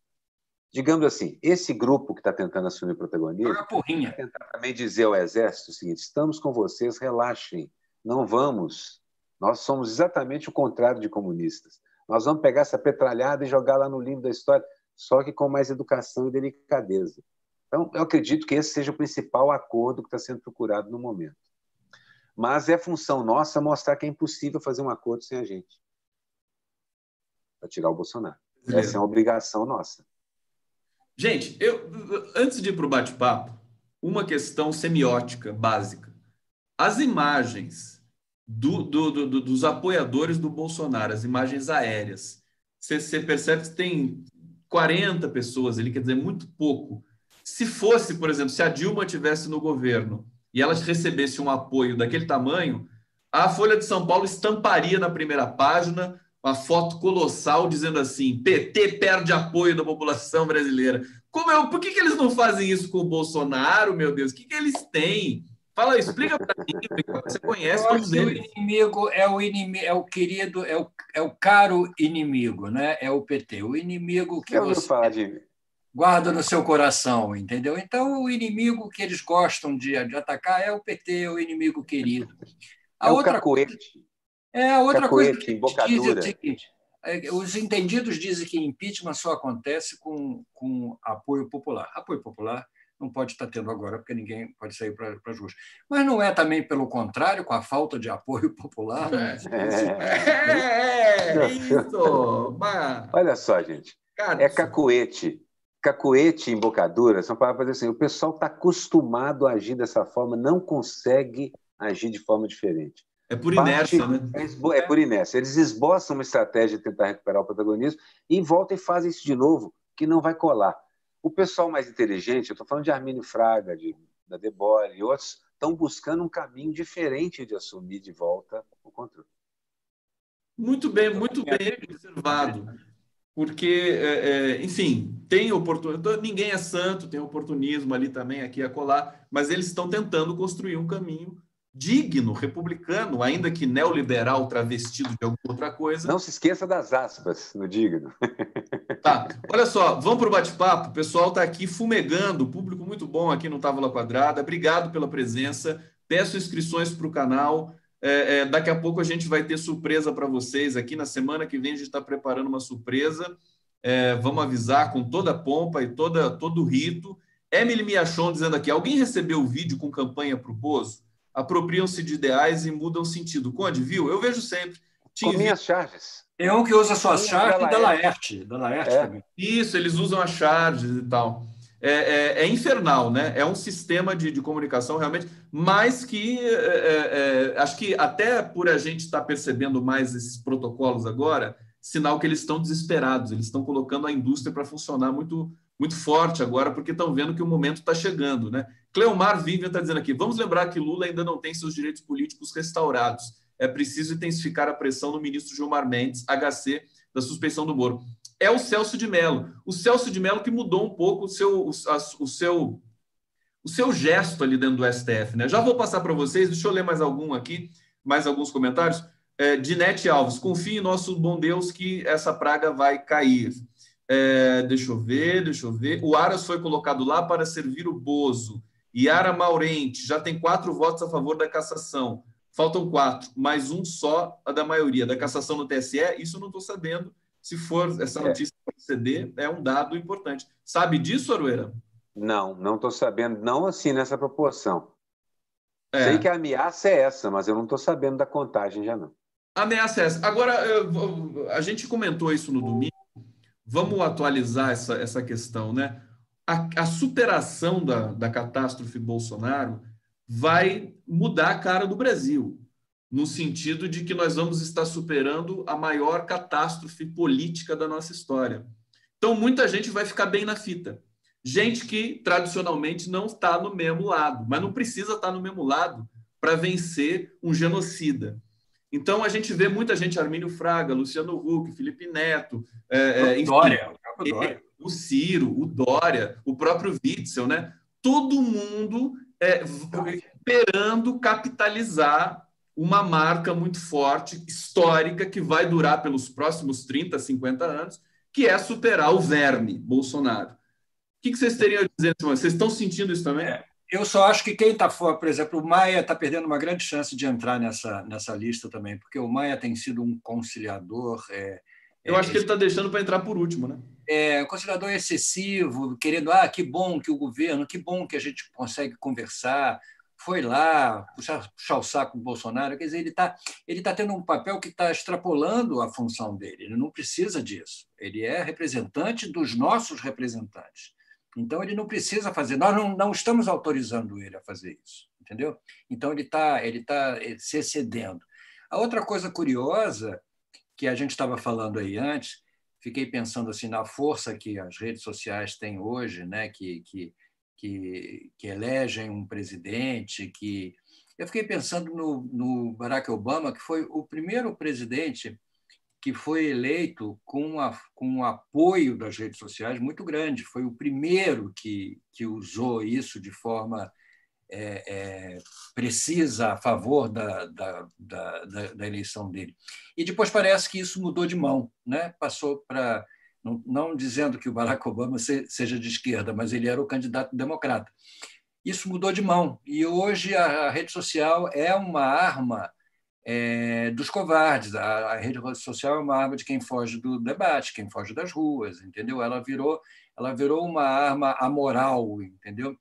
Digamos assim, esse grupo que está tentando assumir o protagonismo, vai tentar também dizer ao Exército o seguinte, estamos com vocês, relaxem, não vamos. Nós somos exatamente o contrário de comunistas. Nós vamos pegar essa petralhada e jogar lá no livro da história, só que com mais educação e delicadeza. Então, eu acredito que esse seja o principal acordo que está sendo procurado no momento. Mas é função nossa mostrar que é impossível fazer um acordo sem a gente. Para tirar o Bolsonaro. Essa é uma obrigação nossa. Gente, antes de ir para o bate-papo, uma questão semiótica básica. As imagens dos apoiadores do Bolsonaro, as imagens aéreas, você percebe que tem 40 pessoas ali, quer dizer, muito pouco. Se fosse, por exemplo, se a Dilma estivesse no governo e ela recebesse um apoio daquele tamanho, a Folha de São Paulo estamparia na primeira página uma foto colossal dizendo assim, PT perde apoio da população brasileira. Por que eles não fazem isso com o Bolsonaro, meu Deus? O que eles têm? Fala, explica para mim, você conhece todos eles. O inimigo é o querido, é o caro inimigo, né? É o PT. O inimigo que você guarda no seu coração, entendeu? Então, o inimigo que eles gostam de atacar é o PT, o inimigo querido. A outra cacoete. A outra coisa que diz é o seguinte, os entendidos dizem que impeachment só acontece com apoio popular. Apoio popular não pode estar tendo agora, porque ninguém pode sair para as ruas. Mas não é também, pelo contrário, com a falta de apoio popular? Isso! Olha só, gente. É cacoete. Cacoete e embocadura são palavras assim, o pessoal está acostumado a agir dessa forma, não consegue agir de forma diferente. É por inércia, né? É por inércia. Eles esboçam uma estratégia de tentar recuperar o protagonismo e voltam e fazem isso de novo, que não vai colar. O pessoal mais inteligente, eu estou falando de Armínio Fraga, da Debole e outros, estão buscando um caminho diferente de assumir de volta o controle. Muito bem observado. Porque, enfim, tem oportunismo. Ninguém é santo, tem oportunismo ali também, aqui e acolá, mas eles estão tentando construir um caminho digno, republicano, ainda que neoliberal, travestido de alguma outra coisa. Não se esqueça das aspas no digno. Tá, olha só, vamos para o bate-papo. O pessoal está aqui fumegando, público muito bom aqui no Távola Quadrada. Obrigado pela presença. Peço inscrições para o canal. Daqui a pouco a gente vai ter surpresa para vocês aqui. Na semana que vem a gente está preparando uma surpresa. Vamos avisar com toda a pompa e todo o rito. Emily Miachon dizendo aqui, alguém recebeu o vídeo com campanha para o Bozo? Apropriam-se de ideais e mudam sentido. Conde, viu? Eu vejo sempre. Com minhas charges. Tem um que usa suas charges da Laerte também. Isso, eles usam as charges e tal. É infernal, né? É um sistema de comunicação realmente, mas que acho que até por a gente estar percebendo mais esses protocolos agora, sinal que eles estão desesperados, eles estão colocando a indústria para funcionar muito, muito forte agora, porque estão vendo que o momento está chegando, né? Cleomar Vivian está dizendo aqui, vamos lembrar que Lula ainda não tem seus direitos políticos restaurados. É preciso intensificar a pressão no ministro Gilmar Mendes, HC, da suspeição do Moro. é o Celso de Mello. O Celso de Mello que mudou um pouco o seu gesto ali dentro do STF, né? Já vou passar para vocês, deixa eu ler mais algum aqui, mais alguns comentários. Dinete Alves, confie em nosso bom Deus que essa praga vai cair. Deixa eu ver. O Aras foi colocado lá para servir o Bozo. Yara Maurente, já tem 4 votos a favor da cassação. Faltam 4, mais um só a da maioria. Da cassação no TSE, isso eu não estou sabendo. Se for essa notícia proceder, é um dado importante. Sabe disso, Aroeira? Não estou sabendo. Não assim, nessa proporção. Sei que a ameaça é essa, mas eu não estou sabendo da contagem já não. A ameaça é essa. Agora, a gente comentou isso no domingo. Vamos atualizar essa questão, né? A superação da catástrofe Bolsonaro vai mudar a cara do Brasil, no sentido de que nós vamos estar superando a maior catástrofe política da nossa história. Então, muita gente vai ficar bem na fita. Gente que, tradicionalmente, não está no mesmo lado, mas não precisa estar no mesmo lado para vencer um genocida. Então, a gente vê muita gente, Armínio Fraga, Luciano Huck, Felipe Neto, Dória, o Ciro, o Dória, o próprio Witzel, né? Todo mundo esperando capitalizar uma marca muito forte, histórica, que vai durar pelos próximos 30, 50 anos, que é superar o verme Bolsonaro. O que vocês teriam a dizer? Vocês estão sentindo isso também? Eu só acho que quem está fora, por exemplo, o Maia está perdendo uma grande chance de entrar nessa lista também, porque o Maia tem sido um conciliador. Eu acho que ele está deixando para entrar por último, né? Um conciliador excessivo, querendo, que bom que o governo, que bom que a gente consegue conversar, foi lá puxar o saco do Bolsonaro. Quer dizer, ele está tendo um papel que está extrapolando a função dele, ele não precisa disso. Ele é representante dos nossos representantes. Então, ele não precisa fazer, nós não estamos autorizando ele a fazer isso, entendeu? Então, ele tá se excedendo. A outra coisa curiosa, que a gente estava falando aí antes, fiquei pensando assim, na força que as redes sociais têm hoje, né? que elegem um presidente, eu fiquei pensando no Barack Obama, que foi o primeiro presidente que foi eleito com um apoio das redes sociais muito grande. Foi o primeiro que usou isso de forma precisa a favor da eleição dele. E depois parece que isso mudou de mão, né? Passou para... Não dizendo que o Barack Obama seja de esquerda, mas ele era o candidato democrata. Isso mudou de mão. E hoje a rede social é uma arma dos covardes. A rede social é uma arma de quem foge do debate, quem foge das ruas, entendeu? Ela virou uma arma amoral, entendeu?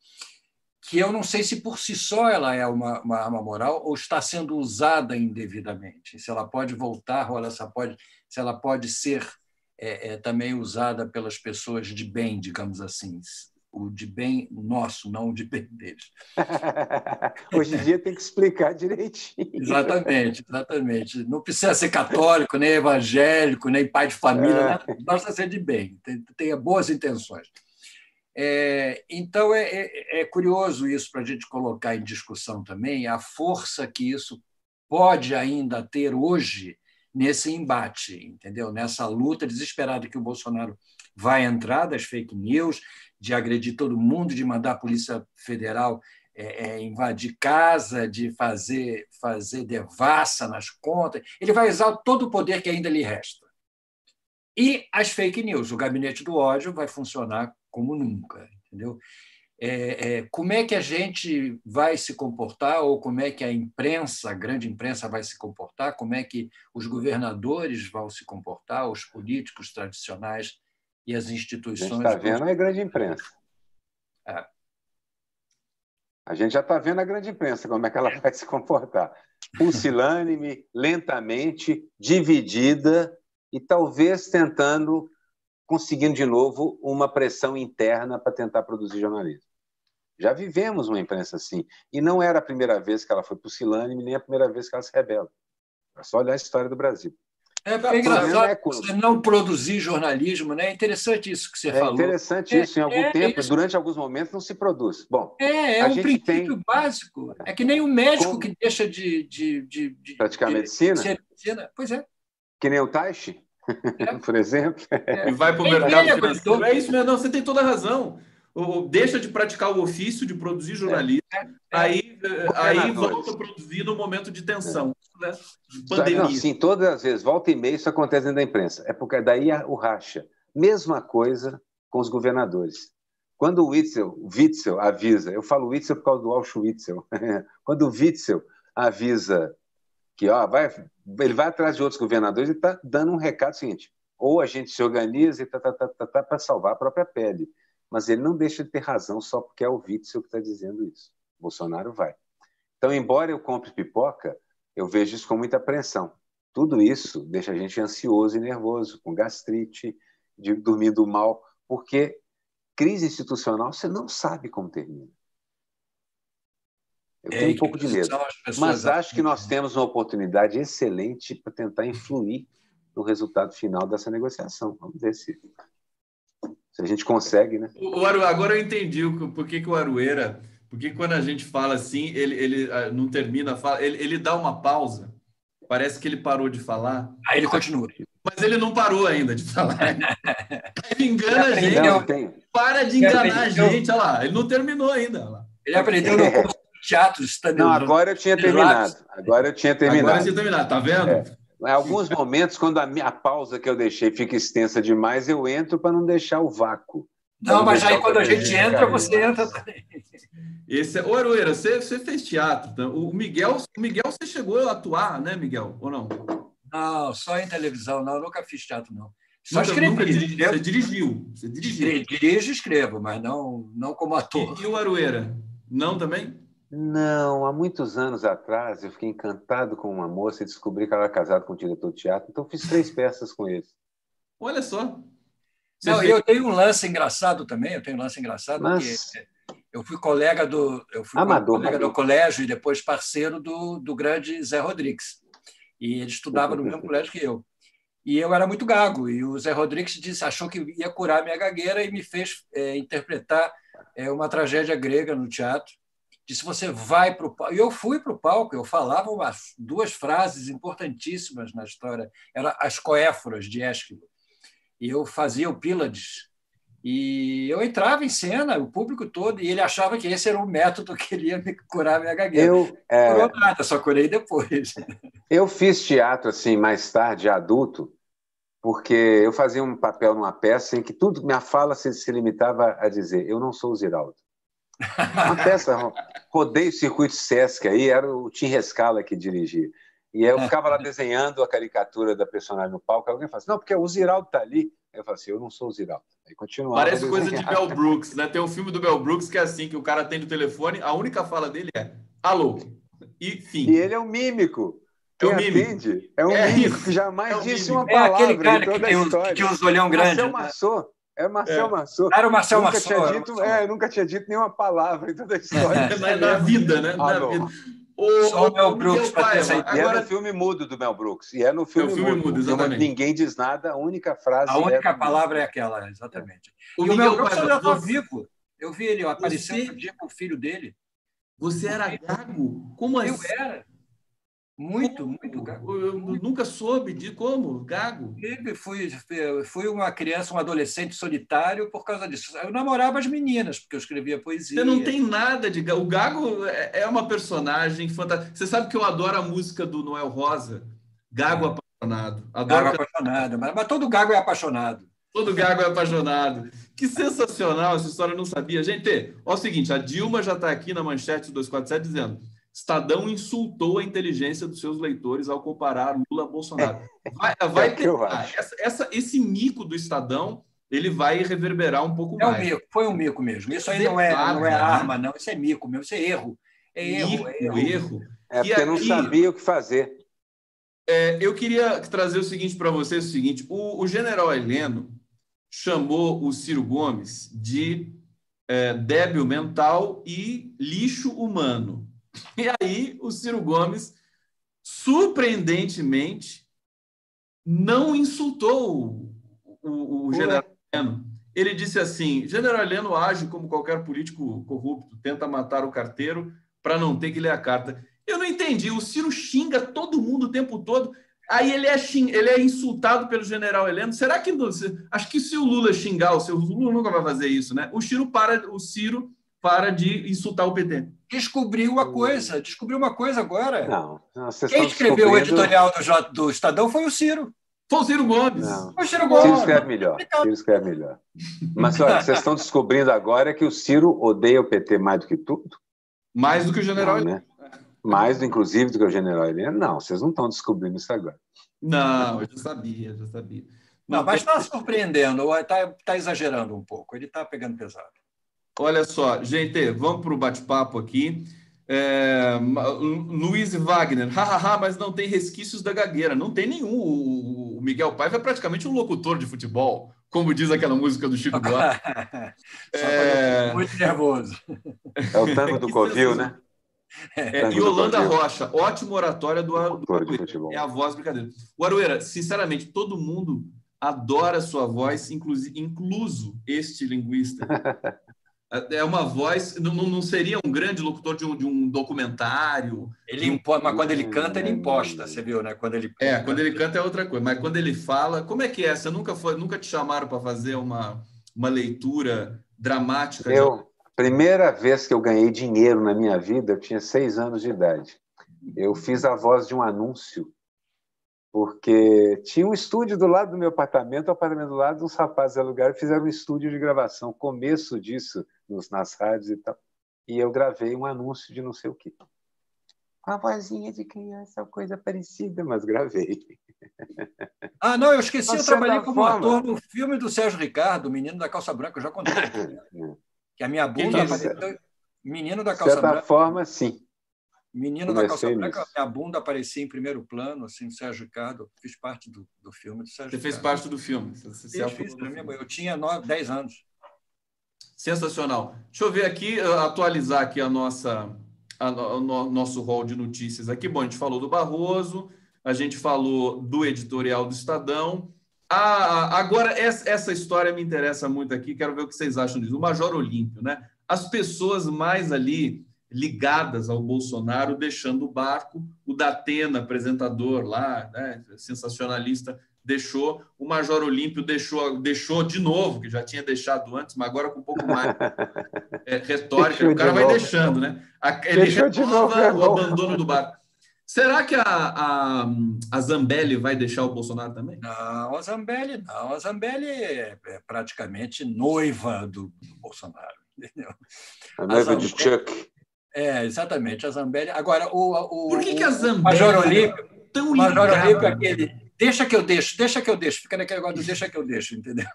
Que eu não sei se por si só ela é uma arma moral ou está sendo usada indevidamente. Se ela pode voltar ou se ela pode ser também usada pelas pessoas de bem, digamos assim. O de bem nosso, não o de bem deles. Hoje em dia tem que explicar direitinho. Exatamente. Não precisa ser católico, nem evangélico, nem pai de família, né? Basta ser de bem, tenha boas intenções. Então, é curioso isso para a gente colocar em discussão também, a força que isso pode ainda ter hoje nesse embate, entendeu? Nessa luta desesperada que o Bolsonaro vai entrar das fake news, de agredir todo mundo, de mandar a Polícia Federal invadir casa, de fazer devassa nas contas. Ele vai usar todo o poder que ainda lhe resta. E as fake news, o gabinete do ódio vai funcionar como nunca, entendeu? Como é que a gente vai se comportar, ou como é que a imprensa, a grande imprensa, vai se comportar, como é que os governadores vão se comportar, os políticos tradicionais e as instituições... A gente está vendo a grande imprensa. A gente já está vendo a grande imprensa, como é que ela vai se comportar. Pusilânime, lentamente, dividida e talvez conseguindo de novo uma pressão interna para tentar produzir jornalismo. Já vivemos uma imprensa assim. E não era a primeira vez que ela foi pusilânime, nem a primeira vez que ela se rebela. É só olhar a história do Brasil. É engraçado você não produzir jornalismo, né? É interessante isso que você falou. É interessante isso. Em algum tempo, durante alguns momentos, não se produz. Bom, é um princípio básico. É que nem o médico que deixa de praticar medicina. Pois é. Que nem o Taishi. por exemplo. E vai para o mercado financeiro. É isso mesmo, não, você tem toda a razão. Deixa de praticar o ofício de produzir jornalismo, aí volta a produzir no momento de tensão, né? De pandemia. Não, sim, todas as vezes, volta e meia, isso acontece dentro da imprensa. É porque daí o racha. Mesma coisa com os governadores. Quando o Witzel avisa, eu falo Witzel por causa do Auschwitzel, quando o Witzel avisa que ele vai atrás de outros governadores e está dando um recado seguinte: ou a gente se organiza para salvar a própria pele. Mas ele não deixa de ter razão só porque é o Witzel que está dizendo isso. O Bolsonaro vai. Então, embora eu compre pipoca, eu vejo isso com muita apreensão. Tudo isso deixa a gente ansioso e nervoso, com gastrite, dormindo mal, porque crise institucional você não sabe como termina. Eu tenho um pouco de medo, mas acho que nós temos uma oportunidade excelente para tentar influir no resultado final dessa negociação. Vamos ver se a gente consegue, né? Agora eu entendi por que o Aroeira, porque quando a gente fala assim, ele não termina a fala, ele dá uma pausa, parece que ele parou de falar. Aí ele continua. Mas ele não parou ainda de falar. Ele engana a gente. Para de enganar a gente, olha lá. Ele não terminou ainda. Olha lá. Ele aprendeu no curso de teatro. Não, agora eu tinha terminado. Agora você tinha terminado, tá vendo? Em alguns momentos, quando a pausa que eu deixei fica extensa demais, eu entro para não deixar o vácuo. Não, mas aí quando a gente entra, você entra também. Ô, Aroeira, você fez teatro. Tá? O Miguel, você chegou a atuar, né, Miguel? Ou não? Não, só em televisão, não. Eu nunca fiz teatro, não. Só escrevi. Você dirigiu. Dirijo e escrevo, mas não como ator. E o Aroeira? Não também? Não, há muitos anos atrás eu fiquei encantado com uma moça e descobri que ela era casada com um diretor de teatro, então fiz 3 peças com ele. Olha só. Eu tenho um lance engraçado também, que eu fui colega do colégio e depois parceiro do grande Zé Rodrigues. E ele estudava no mesmo colégio que eu. E eu era muito gago, e o Zé Rodrigues achou que ia curar minha gagueira e me fez interpretar uma tragédia grega no teatro. Disse: você vai para o palco. E eu fui para o palco, eu falava 2 frases importantíssimas na história, eram as coéforas de Ésquilo. E eu fazia o Pílades. E eu entrava em cena, o público todo, e ele achava que esse era o método que ele ia me curar minha gagueira. Não curou nada, só curei depois. Eu fiz teatro assim mais tarde, adulto, porque eu fazia um papel numa peça em que minha fala se limitava a dizer: eu não sou o Ziraldo. Uma peça, rodei o circuito Sesc, aí era o Tim Rescala que dirigia. E eu ficava lá desenhando a caricatura da personagem no palco, alguém fala assim: não, porque o Ziraldo está ali. Eu falei assim: eu não sou o Ziraldo. Aí continuava. Parece coisa de Mel Brooks, né? Tem um filme do Mel Brooks que é assim, que o cara atende o telefone, a única fala dele é alô, e fim. E ele é um mímico. Quem atende é um mímico que jamais disse uma palavra. É aquele cara que tem os olhão grandes. Marcel Marceau. Era o Marcel Marceau. Nunca tinha dito nenhuma palavra em toda a história. Na vida, né? Só o Mel Brooks para ter essa ideia. E é no filme mudo do Mel Brooks. E é no filme mudo, exatamente. Ninguém diz nada, a única frase. A única palavra é aquela, exatamente. E o Mel Brooks já está vivo. Eu vi ele aparecendo um dia com o filho dele. Você era gago? Como assim? Eu era. Muito gago. Eu nunca soube de como, gago. Fui uma criança, um adolescente solitário por causa disso. Eu namorava as meninas, porque eu escrevia poesia. Você não tem nada de gago. O Gago é uma personagem fantástica. Você sabe que eu adoro a música do Noel Rosa? Gago Apaixonado. Gago apaixonado. Mas todo gago é apaixonado. Todo gago é apaixonado. Que sensacional essa história, eu não sabia. Gente, é o seguinte, a Dilma já está aqui na manchete do 247 dizendo: Estadão insultou a inteligência dos seus leitores ao comparar Lula a Bolsonaro. Vai ter esse mico do Estadão, ele vai reverberar um pouco mais. Mico, foi um mico mesmo. Isso aí não é arma, não. Isso é mico mesmo, isso é erro. Erro. Porque não sabia o que fazer. Eu queria trazer o seguinte para vocês, o general Heleno chamou o Ciro Gomes de débil mental e lixo humano. E aí o Ciro Gomes, surpreendentemente, não insultou o general Heleno. Ele disse assim: general Heleno age como qualquer político corrupto, tenta matar o carteiro para não ter que ler a carta. Eu não entendi. O Ciro xinga todo mundo o tempo todo. Aí ele é insultado pelo general Heleno. Será que... Acho que se o Lula xingar, o Lula nunca vai fazer isso, né? O Ciro para de insultar o PT. Descobriu uma coisa agora. Não, vocês Quem estão escreveu o descobrindo... editorial do Estadão foi o Ciro. Foi o Ciro Gomes. Não. Foi o Ciro Gomes. Ciro escreve melhor. Mas olha, vocês estão descobrindo agora que o Ciro odeia o PT mais do que tudo? Mais do que o general Heleno. Né? Mais, inclusive, do que o general Heleno? Não, vocês não estão descobrindo isso agora. Não, eu já sabia. Não, mas está surpreendendo, está exagerando um pouco, ele está pegando pesado. Olha só, gente, vamos para o bate-papo aqui. Luiz Wagner, mas não tem resquícios da gagueira. Não tem nenhum. O Miguel Paiva é praticamente um locutor de futebol, como diz aquela música do Chico Buarque. Muito nervoso. É o tango do Covil, né? Yolanda Rocha, ótima oratória do Arueira. É a voz brincadeira. O Arueira, sinceramente, todo mundo adora sua voz, incluso este linguista. É uma voz... Não seria um grande locutor de um documentário? Mas quando ele canta, ele imposta, você viu, né? Quando ele canta é outra coisa. Mas quando ele fala... Como é que é? Você nunca te chamaram para fazer uma leitura dramática? Primeira vez que eu ganhei dinheiro na minha vida, eu tinha 6 anos de idade. Eu fiz a voz de um anúncio, porque tinha um estúdio do lado do meu apartamento, o apartamento do lado, uns rapazes alugaram e fizeram um estúdio de gravação, começo disso nas rádios e tal. E eu gravei um anúncio de não sei o quê. Uma vozinha de criança, coisa parecida, mas gravei. Não, eu esqueci, eu trabalhei como ator no filme do Sérgio Ricardo, O Menino da Calça Branca, eu já contei. Que a minha bunda apareceu... Menino da Calça Branca. De certa forma, sim. Menino da Calça Branca, minha bunda aparecia em primeiro plano, assim, o Sérgio Ricardo. Fiz parte do filme do Sérgio Ricardo. Fez parte do filme. Eu tinha 10 anos. Sensacional. Deixa eu ver aqui, atualizar aqui o nosso rol de notícias aqui. Bom, a gente falou do Barroso, a gente falou do editorial do Estadão. Agora, essa história me interessa muito aqui, quero ver o que vocês acham disso. O Major Olímpio, né? As pessoas mais ali ligadas ao Bolsonaro deixando o barco, o Datena, apresentador lá, né, sensacionalista, deixou, o Major Olímpio deixou de novo, que já tinha deixado antes, mas agora com um pouco mais retórica, o cara vai deixando, né? Ele renova o abandono do barco. Será que a Zambelli vai deixar o Bolsonaro também? Não, a Zambelli não. A Zambelli é praticamente noiva do Bolsonaro, entendeu? A noiva de Chuck. Exatamente, a Zambelli. Agora, por que a Zambelli Major Olímpio, tão Major ligado? Olímpio é aquele deixa que eu deixo, fica naquele negócio do deixa que eu deixo, entendeu?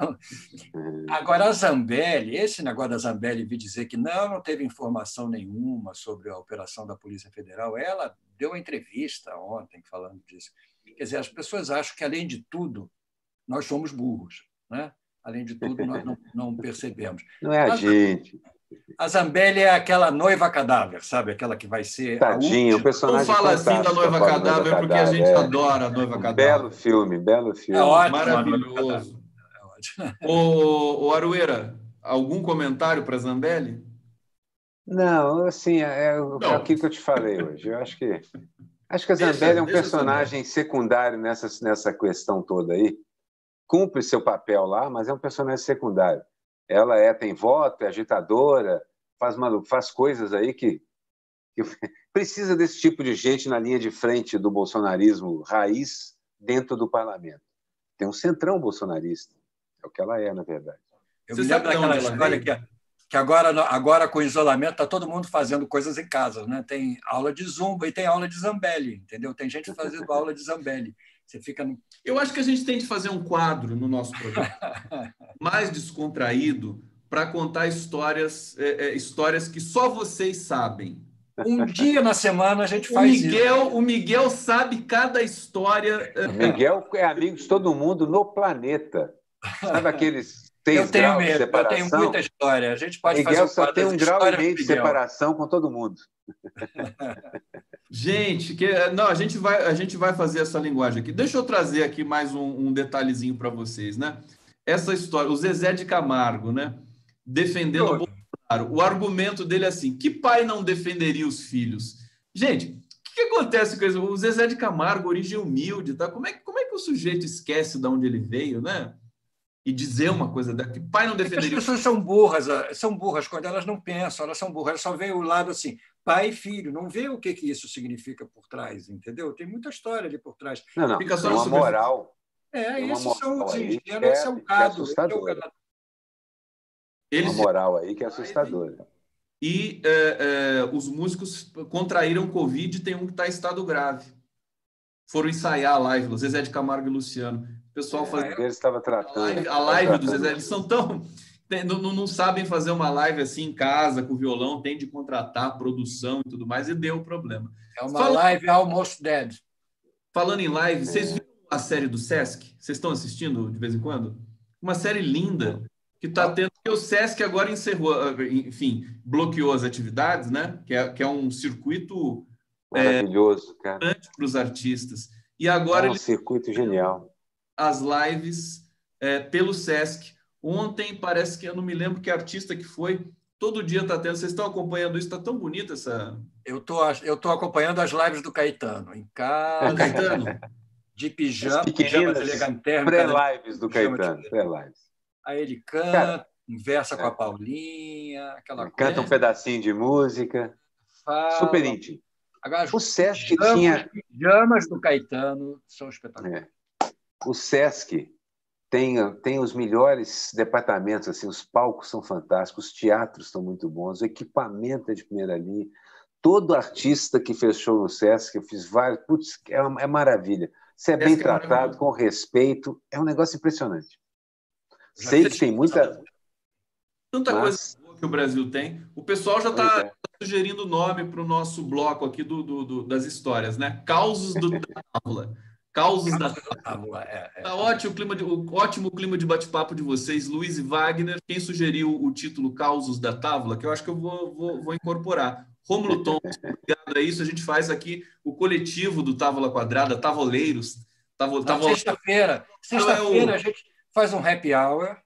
Agora, a Zambelli, esse negócio da Zambelli vir dizer que não teve informação nenhuma sobre a operação da Polícia Federal, ela deu uma entrevista ontem falando disso. Quer dizer, as pessoas acham que, além de tudo, nós somos burros, né? Além de tudo, nós não percebemos. Não é a gente. A Zambelli é aquela noiva cadáver, sabe? Aquela que vai ser. Tadinha, o personagem. Não fala assim da noiva cadáver, porque a gente adora a noiva cadáver. Belo filme. É ótimo, maravilhoso. O Arueira, algum comentário para Zambelli? Não, assim, é aquilo que eu te falei hoje. Eu acho que a Zambelli é um personagem secundário nessa questão toda aí. Cumpre seu papel lá, mas é um personagem secundário. Ela tem voto, é agitadora, faz coisas aí que precisa desse tipo de gente na linha de frente do bolsonarismo raiz dentro do parlamento. Tem um centrão bolsonarista, é o que ela é, na verdade. Eu me lembro daquela história que agora com o isolamento está todo mundo fazendo coisas em casa, né? Tem aula de Zumba e tem aula de Zambelli, entendeu? Tem gente fazendo aula de Zambelli. Você fica Eu acho que a gente tem de fazer um quadro no nosso programa mais descontraído para contar histórias que só vocês sabem. Um dia na semana a gente faz isso. O Miguel sabe cada história. O Miguel é amigo de todo mundo no planeta. Sabe aqueles 6 graus de separação? Eu tenho muita história. A gente pode Miguel fazer só tem 1,5 grau de separação com todo mundo. Gente, a gente vai fazer essa linguagem aqui. Deixa eu trazer aqui mais um detalhezinho para vocês, né? Essa história, o Zezé de Camargo, né? Defendendo o Bolsonaro. O argumento dele é assim: que pai não defenderia os filhos? Gente, que acontece com isso? O Zezé de Camargo, origem humilde, tá? Como é que o sujeito esquece de onde ele veio, né? E dizer uma coisa dessa, que pai não defenderia. As pessoas são burras quando elas não pensam, elas são burras, elas só veem o lado assim, pai e filho, não vê o que isso significa por trás, entendeu? Tem muita história ali por trás. Não, Fica só tem uma moral. Tem uma Esses são moral os aí ingênuos, esse é o que é gado. Esse é o assustadora. gado. Tem uma moral aí que é assustadora. E os músicos contraíram Covid, tem um que está em estado grave. Foram ensaiar a live, o Zezé de Camargo e Luciano. O pessoal fazia Ele estava tratando. a live do Zezé, eles são tão... Não sabem fazer uma live assim em casa, com violão, tem de contratar produção e tudo mais, e deu problema. É uma live almost dead. Falando em live, vocês viram a série do Sesc? Vocês estão assistindo de vez em quando? Uma série linda que está tendo, que o Sesc agora encerrou, enfim, bloqueou as atividades, né? Que é um circuito maravilhoso, cara, para os artistas. E agora um circuito genial. As lives pelo Sesc. Ontem parece que eu não me lembro que artista que foi. Todo dia está tendo. Vocês estão acompanhando isso? Está tão bonita essa. Eu tô acompanhando as lives do Caetano em casa. Do Caetano? De pijamas elegantérrimos. Pré-lives do Caetano. Pré-lives. Aí ele canta, conversa com a Paulinha, aquela coisa. Canta um pedacinho de música. Fala. Super íntimo. Agora, o Sesc tinha. Os pijamas do Caetano são espetaculares. O Sesc tem os melhores departamentos, assim, os palcos são fantásticos, os teatros estão muito bons, o equipamento é de primeira linha. Todo artista que fez show no Sesc, eu fiz vários, putz, é maravilha. Você é bem tratado, com respeito, é um negócio impressionante. Sei que tem muita... Tanta coisa boa que o Brasil tem. O pessoal já está sugerindo o nome para o nosso bloco aqui das histórias, né? Causos da Távola. Causos da Távola. Tá ótimo clima de bate-papo de vocês, Luiz e Wagner. Quem sugeriu o título Causos da Távola, que eu acho que eu vou incorporar. Rômulo Tom, obrigado a isso. A gente faz aqui o coletivo do Távola Quadrada, Tavoleiros. Sexta-feira a gente faz um happy hour,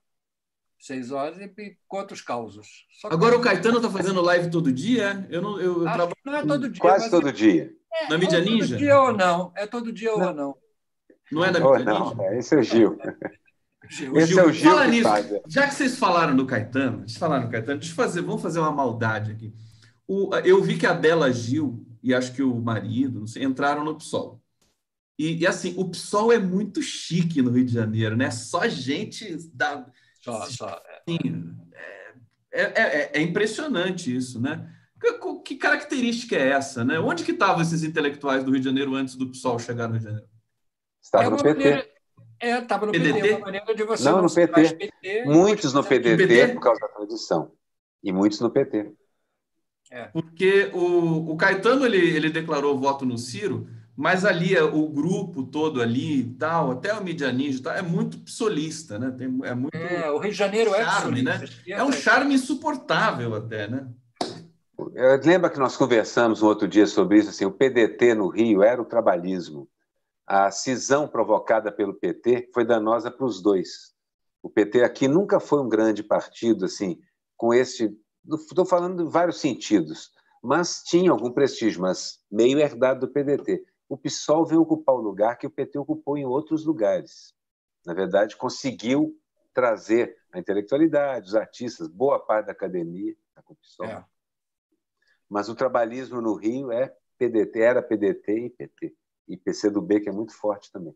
6 horas, e conta os causos. Agora o Caetano está fazendo live todo dia? Eu trabalho... Não é todo dia. Quase todo dia. Na Mídia Ninja? Todo dia ou não. É todo dia ou não. Não é da Mídia Ninja? Esse é o Gil. Esse é o Gil Fala que nisso. faz. Já que vocês falaram do Caetano, vamos fazer uma maldade aqui. Eu vi que a Bela Gil e acho que o marido, não sei, entraram no PSOL. E assim, o PSOL é muito chique no Rio de Janeiro, né? Só gente da... Assim, é impressionante isso, né? Que característica é essa, né? Onde que estavam esses intelectuais do Rio de Janeiro antes do PSOL chegar no Rio de Janeiro? Estava no PT. Estava no PT. Uma maneira de você não no PT. Muitos no PDT por causa da tradição. E muitos no PT. Porque o Caetano ele declarou voto no Ciro, mas ali o grupo todo ali e tal, até o Mídia Ninja, é muito psolista, né? O Rio de Janeiro charme, né? É um charme insuportável até, né? Lembra que nós conversamos um outro dia sobre isso, assim, o PDT no Rio era o trabalhismo. A cisão provocada pelo PT foi danosa para os dois. O PT aqui nunca foi um grande partido, assim, com esse... Estou falando em vários sentidos, mas tinha algum prestígio, mas meio herdado do PDT. O PSOL veio ocupar o lugar que o PT ocupou em outros lugares. Na verdade, conseguiu trazer a intelectualidade, os artistas, boa parte da academia com o PSOL. Mas o trabalhismo no Rio era PDT e PT. E PCdoB, que é muito forte também.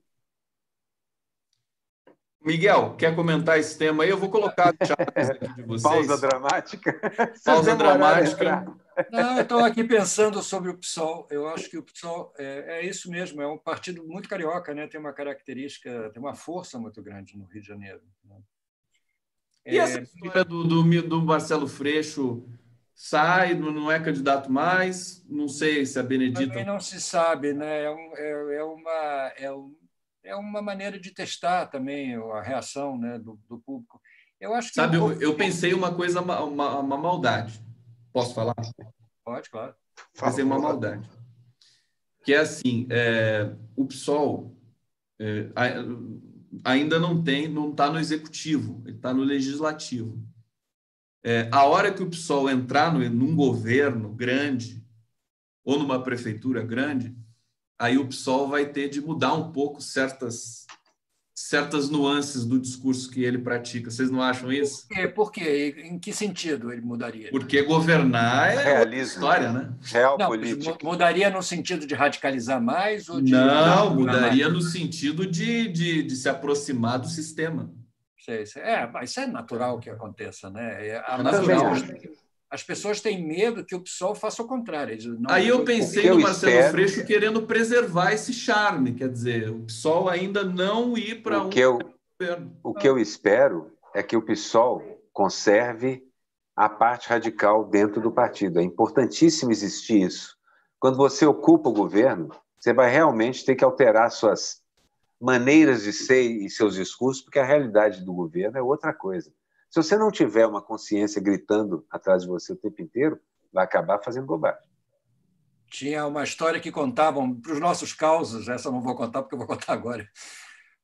Miguel, quer comentar esse tema aí? Eu vou colocar o chat aqui de vocês. Pausa dramática? Pausa dramática. Não, eu estou aqui pensando sobre o PSOL. Eu acho que o PSOL é isso mesmo, é um partido muito carioca, né? Tem uma característica, tem uma força muito grande no Rio de Janeiro. E essa história do Marcelo Freixo sai, não é candidato mais? Não sei se a Benedita... Também não se sabe, né? É uma maneira de testar também a reação, né, do público. Eu acho que eu pensei uma coisa, uma maldade. Posso falar? Pode, claro. Fazer uma maldade. Que é assim, o PSOL ainda não está no executivo, ele está no legislativo. A hora que o PSOL entrar num governo grande, ou numa prefeitura grande, aí o PSOL vai ter de mudar um pouco certas nuances do discurso que ele pratica. Vocês não acham isso? Por quê? Em que sentido ele mudaria? Porque governar é outra Realismo. história, né? Real Não, política. mudaria no sentido de radicalizar mais ou de Não, mudar mudaria mais? no sentido de se aproximar do sistema. Mas isso é natural que aconteça, né? É natural. As pessoas têm medo que o PSOL faça o contrário. Eles não... Aí eu pensei no Marcelo Freixo querendo preservar esse charme, quer dizer, o PSOL ainda não ir para um governo. O que eu espero é que o PSOL conserve a parte radical dentro do partido. É importantíssimo existir isso. Quando você ocupa o governo, você vai realmente ter que alterar suas maneiras de ser e seus discursos, porque a realidade do governo é outra coisa. Se você não tiver uma consciência gritando atrás de você o tempo inteiro, vai acabar fazendo bobagem. Tinha uma história que contavam para os nossos causos, essa eu não vou contar porque eu vou contar agora.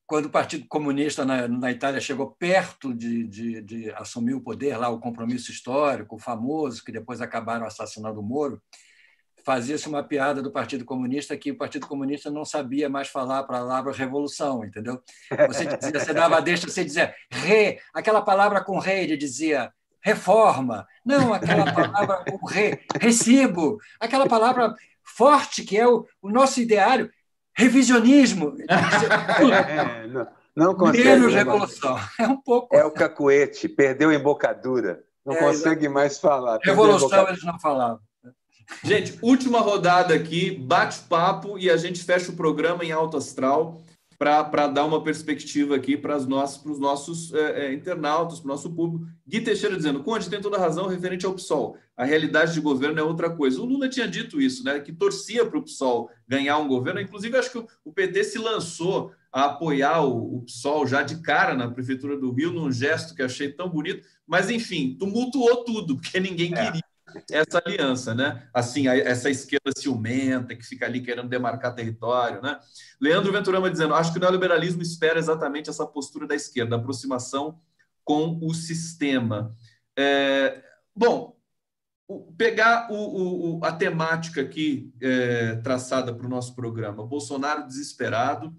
Quando o Partido Comunista na Itália chegou perto de assumir o poder, lá o compromisso histórico, o famoso, que depois acabaram assassinando o Moro, fazia-se uma piada do Partido Comunista que o Partido Comunista não sabia mais falar a palavra revolução, entendeu? Você dava a deixa, você dizia aquela palavra com ele dizia reforma, não, aquela palavra com recibo, aquela palavra forte que é o nosso ideário, revisionismo. Não consegue. Menos revolução. É um pouco. É o cacuete, perdeu a embocadura, não consegue mais falar. Revolução eles não falavam. Gente, última rodada aqui, bate-papo e a gente fecha o programa em alto astral para dar uma perspectiva aqui para os nossos internautas, para o nosso público. Gui Teixeira dizendo, Conde, tem toda a razão referente ao PSOL. A realidade de governo é outra coisa. O Lula tinha dito isso, né? Que torcia para o PSOL ganhar um governo. Inclusive, acho que o PT se lançou a apoiar o PSOL já de cara na Prefeitura do Rio, num gesto que achei tão bonito. Mas, enfim, tumultuou tudo, porque ninguém queria essa aliança, né? Assim, essa esquerda ciumenta que fica ali querendo demarcar território, né? Leandro Venturama dizendo, acho que o neoliberalismo espera exatamente essa postura da esquerda, a aproximação com o sistema. Bom, pegar a temática aqui traçada para o nosso programa, Bolsonaro desesperado,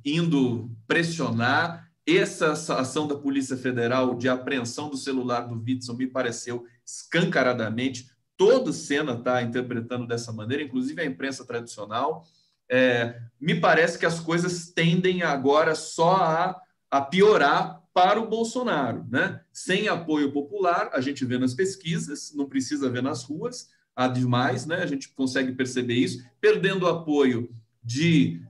indo pressionar. Essa ação da Polícia Federal de apreensão do celular do Witzel me pareceu escancaradamente. Toda cena está interpretando dessa maneira, inclusive a imprensa tradicional. Me parece que as coisas tendem agora só a piorar para o Bolsonaro, né? Sem apoio popular, a gente vê nas pesquisas, não precisa ver nas ruas, há demais, né? A gente consegue perceber isso, perdendo apoio de,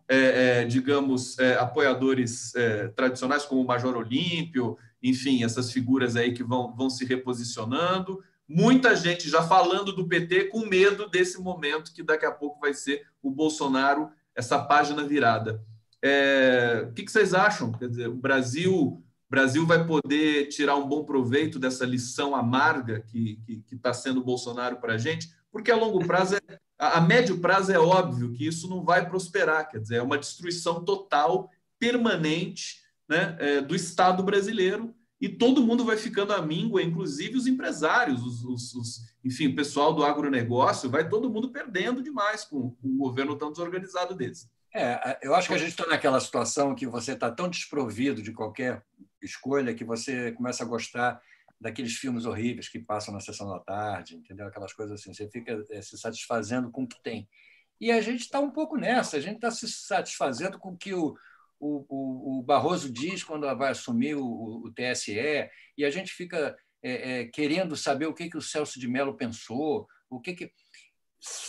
digamos, apoiadores tradicionais como o Major Olímpio, enfim, essas figuras aí que vão se reposicionando. Muita gente já falando do PT com medo desse momento que daqui a pouco vai ser o Bolsonaro, essa página virada. O que vocês acham? Quer dizer, o Brasil vai poder tirar um bom proveito dessa lição amarga que está sendo o Bolsonaro para a gente? Porque a longo prazo, a médio prazo é óbvio que isso não vai prosperar, quer dizer, é uma destruição total, permanente, né, do Estado brasileiro, e todo mundo vai ficando à míngua, inclusive os empresários, enfim, o pessoal do agronegócio, vai todo mundo perdendo demais com um governo tão desorganizado desse. Eu acho que a gente está naquela situação que você está tão desprovido de qualquer escolha que você começa a gostar daqueles filmes horríveis que passam na sessão da tarde, entendeu? Aquelas coisas assim, você fica se satisfazendo com o que tem. E a gente está um pouco nessa, a gente está se satisfazendo com o que o Barroso diz quando vai assumir o TSE, e a gente fica querendo saber o que o Celso de Mello pensou,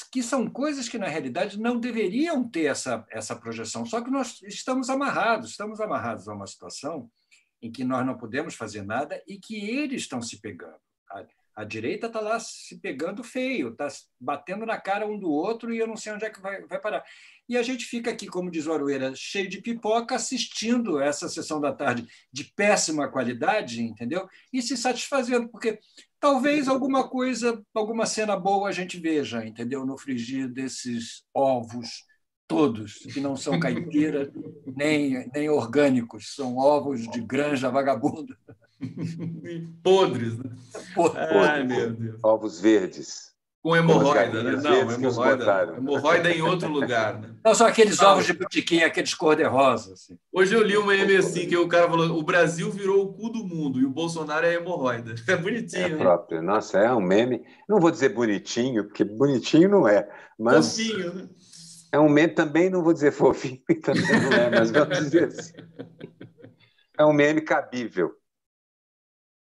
que são coisas que, na realidade, não deveriam ter essa projeção, só que nós estamos amarrados a uma situação em que nós não podemos fazer nada e que eles estão se pegando. A direita está lá se pegando feio, está batendo na cara um do outro e eu não sei onde é que vai parar. E a gente fica aqui, como diz o Aroeira, cheio de pipoca, assistindo essa sessão da tarde de péssima qualidade, entendeu? E se satisfazendo, porque talvez alguma coisa, alguma cena boa a gente veja, entendeu? No frigir desses ovos todos, que não são caipira nem orgânicos, são ovos de granja vagabunda. Podres, né? Ai, meu Deus. Ovos verdes. Com hemorroida, né? galinhas Não, verdes que os botaram. hemorroida em outro lugar, né? Não, são aqueles ovos de botiquim, aqueles cor-de-rosa. Assim. Hoje eu li um meme assim, que o cara falou: o Brasil virou o cu do mundo e o Bolsonaro é hemorroida. É bonitinho, É hein? próprio. Nossa, é um meme. Não vou dizer bonitinho, porque bonitinho não é, mas Fofinho, né? é um meme também, não vou dizer fofinho, também não é, mas vamos dizer assim. É um meme cabível.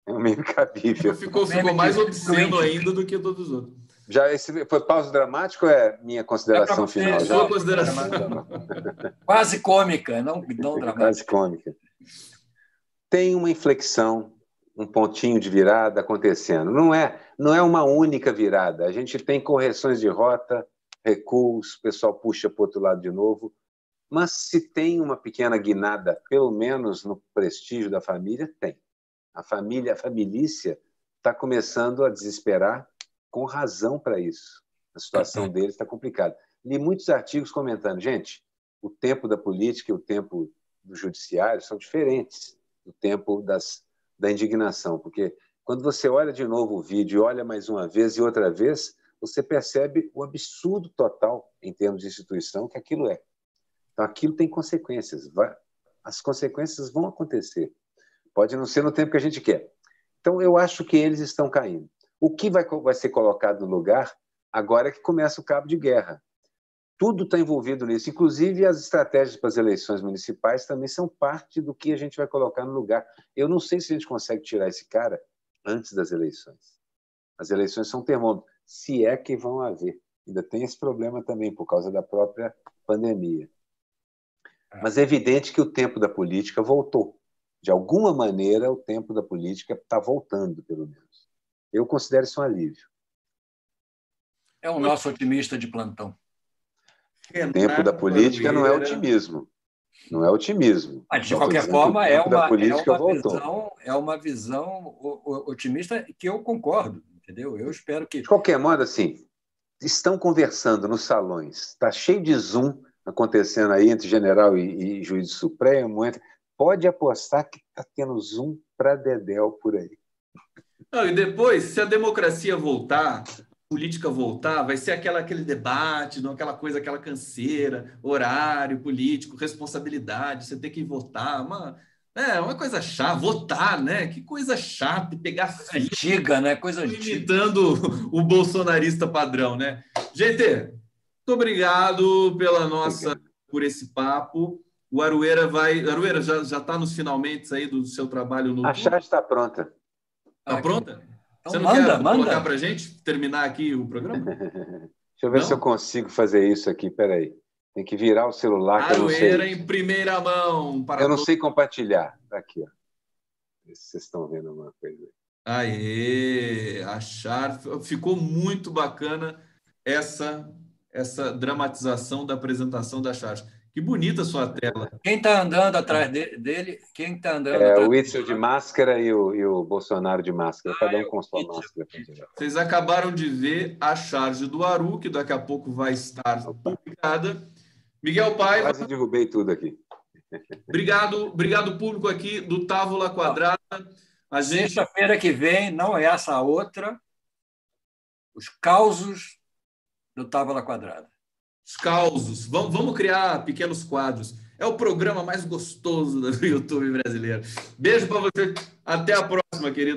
É um meme cabível. Ficou mais obsceno ainda do que todos os outros. Já esse foi pausa dramática ou é minha consideração final? Sua consideração. Quase cômica, não dramática. Quase cômica. Tem uma inflexão, um pontinho de virada acontecendo. Não é uma única virada. A gente tem correções de rota, recuos, o pessoal puxa para o outro lado de novo. Mas se tem uma pequena guinada, pelo menos no prestígio da família, tem. A familícia está começando a desesperar, com razão para isso. A situação deles está complicada. Li muitos artigos comentando, gente, o tempo da política e o tempo do judiciário são diferentes do tempo da indignação, porque quando você olha de novo o vídeo, olha mais uma vez e outra vez, você percebe o absurdo total, em termos de instituição, que aquilo é. Então, aquilo tem consequências. As consequências vão acontecer. Pode não ser no tempo que a gente quer. Então, eu acho que eles estão caindo. O que vai ser colocado no lugar, agora é que começa o cabo de guerra. Tudo está envolvido nisso, inclusive as estratégias para as eleições municipais também são parte do que a gente vai colocar no lugar. Eu não sei se a gente consegue tirar esse cara antes das eleições. As eleições são termômetro, se é que vão haver. Ainda tem esse problema também, por causa da própria pandemia. Mas é evidente que o tempo da política voltou. De alguma maneira, o tempo da política está voltando, pelo menos. Eu considero isso um alívio. É o nosso otimista de plantão. O tempo da política não é otimismo. Não é otimismo. Mas, de qualquer forma, é uma visão otimista que eu concordo, entendeu? Eu espero que... De qualquer modo, assim, estão conversando nos salões, está cheio de Zoom acontecendo aí entre general e juiz supremo, pode apostar que está tendo Zoom para dedéu por aí. Não, e depois, se a democracia voltar, a política voltar, vai ser aquele debate, não aquela coisa, aquela canseira, horário político, responsabilidade, você tem que votar, uma coisa chata, votar, né? Que coisa chata, pegar fila, antiga, né? Coisa imitando o bolsonarista padrão, né? Gente, muito obrigado por esse papo. O Aroeira já está nos finalmente aí do seu trabalho no... A charge está pronta. Está pronta? Então, você não quer colocar para a gente terminar aqui o programa? Deixa eu ver se eu consigo fazer isso aqui. Peraí. Tem que virar o celular. Aroeira em primeira mão. Eu não sei compartilhar. Aqui, ó. Vocês estão vendo uma coisa. Aê! Ficou muito bacana essa dramatização da apresentação da charge. Que bonita a sua tela. Quem está andando atrás dele? Quem está andando? O Witzel de máscara e o Bolsonaro de máscara. Cada um com sua máscara. Vocês acabaram de ver a charge do Aru, que daqui a pouco vai estar publicada. Miguel Paiva. Quase derrubei tudo aqui. Obrigado público aqui do Távola Quadrada. Sexta-feira que vem, não é essa a outra, os causos do Távola Quadrada. Os causos. Vamos criar pequenos quadros. É o programa mais gostoso do YouTube brasileiro. Beijo para você. Até a próxima, querido.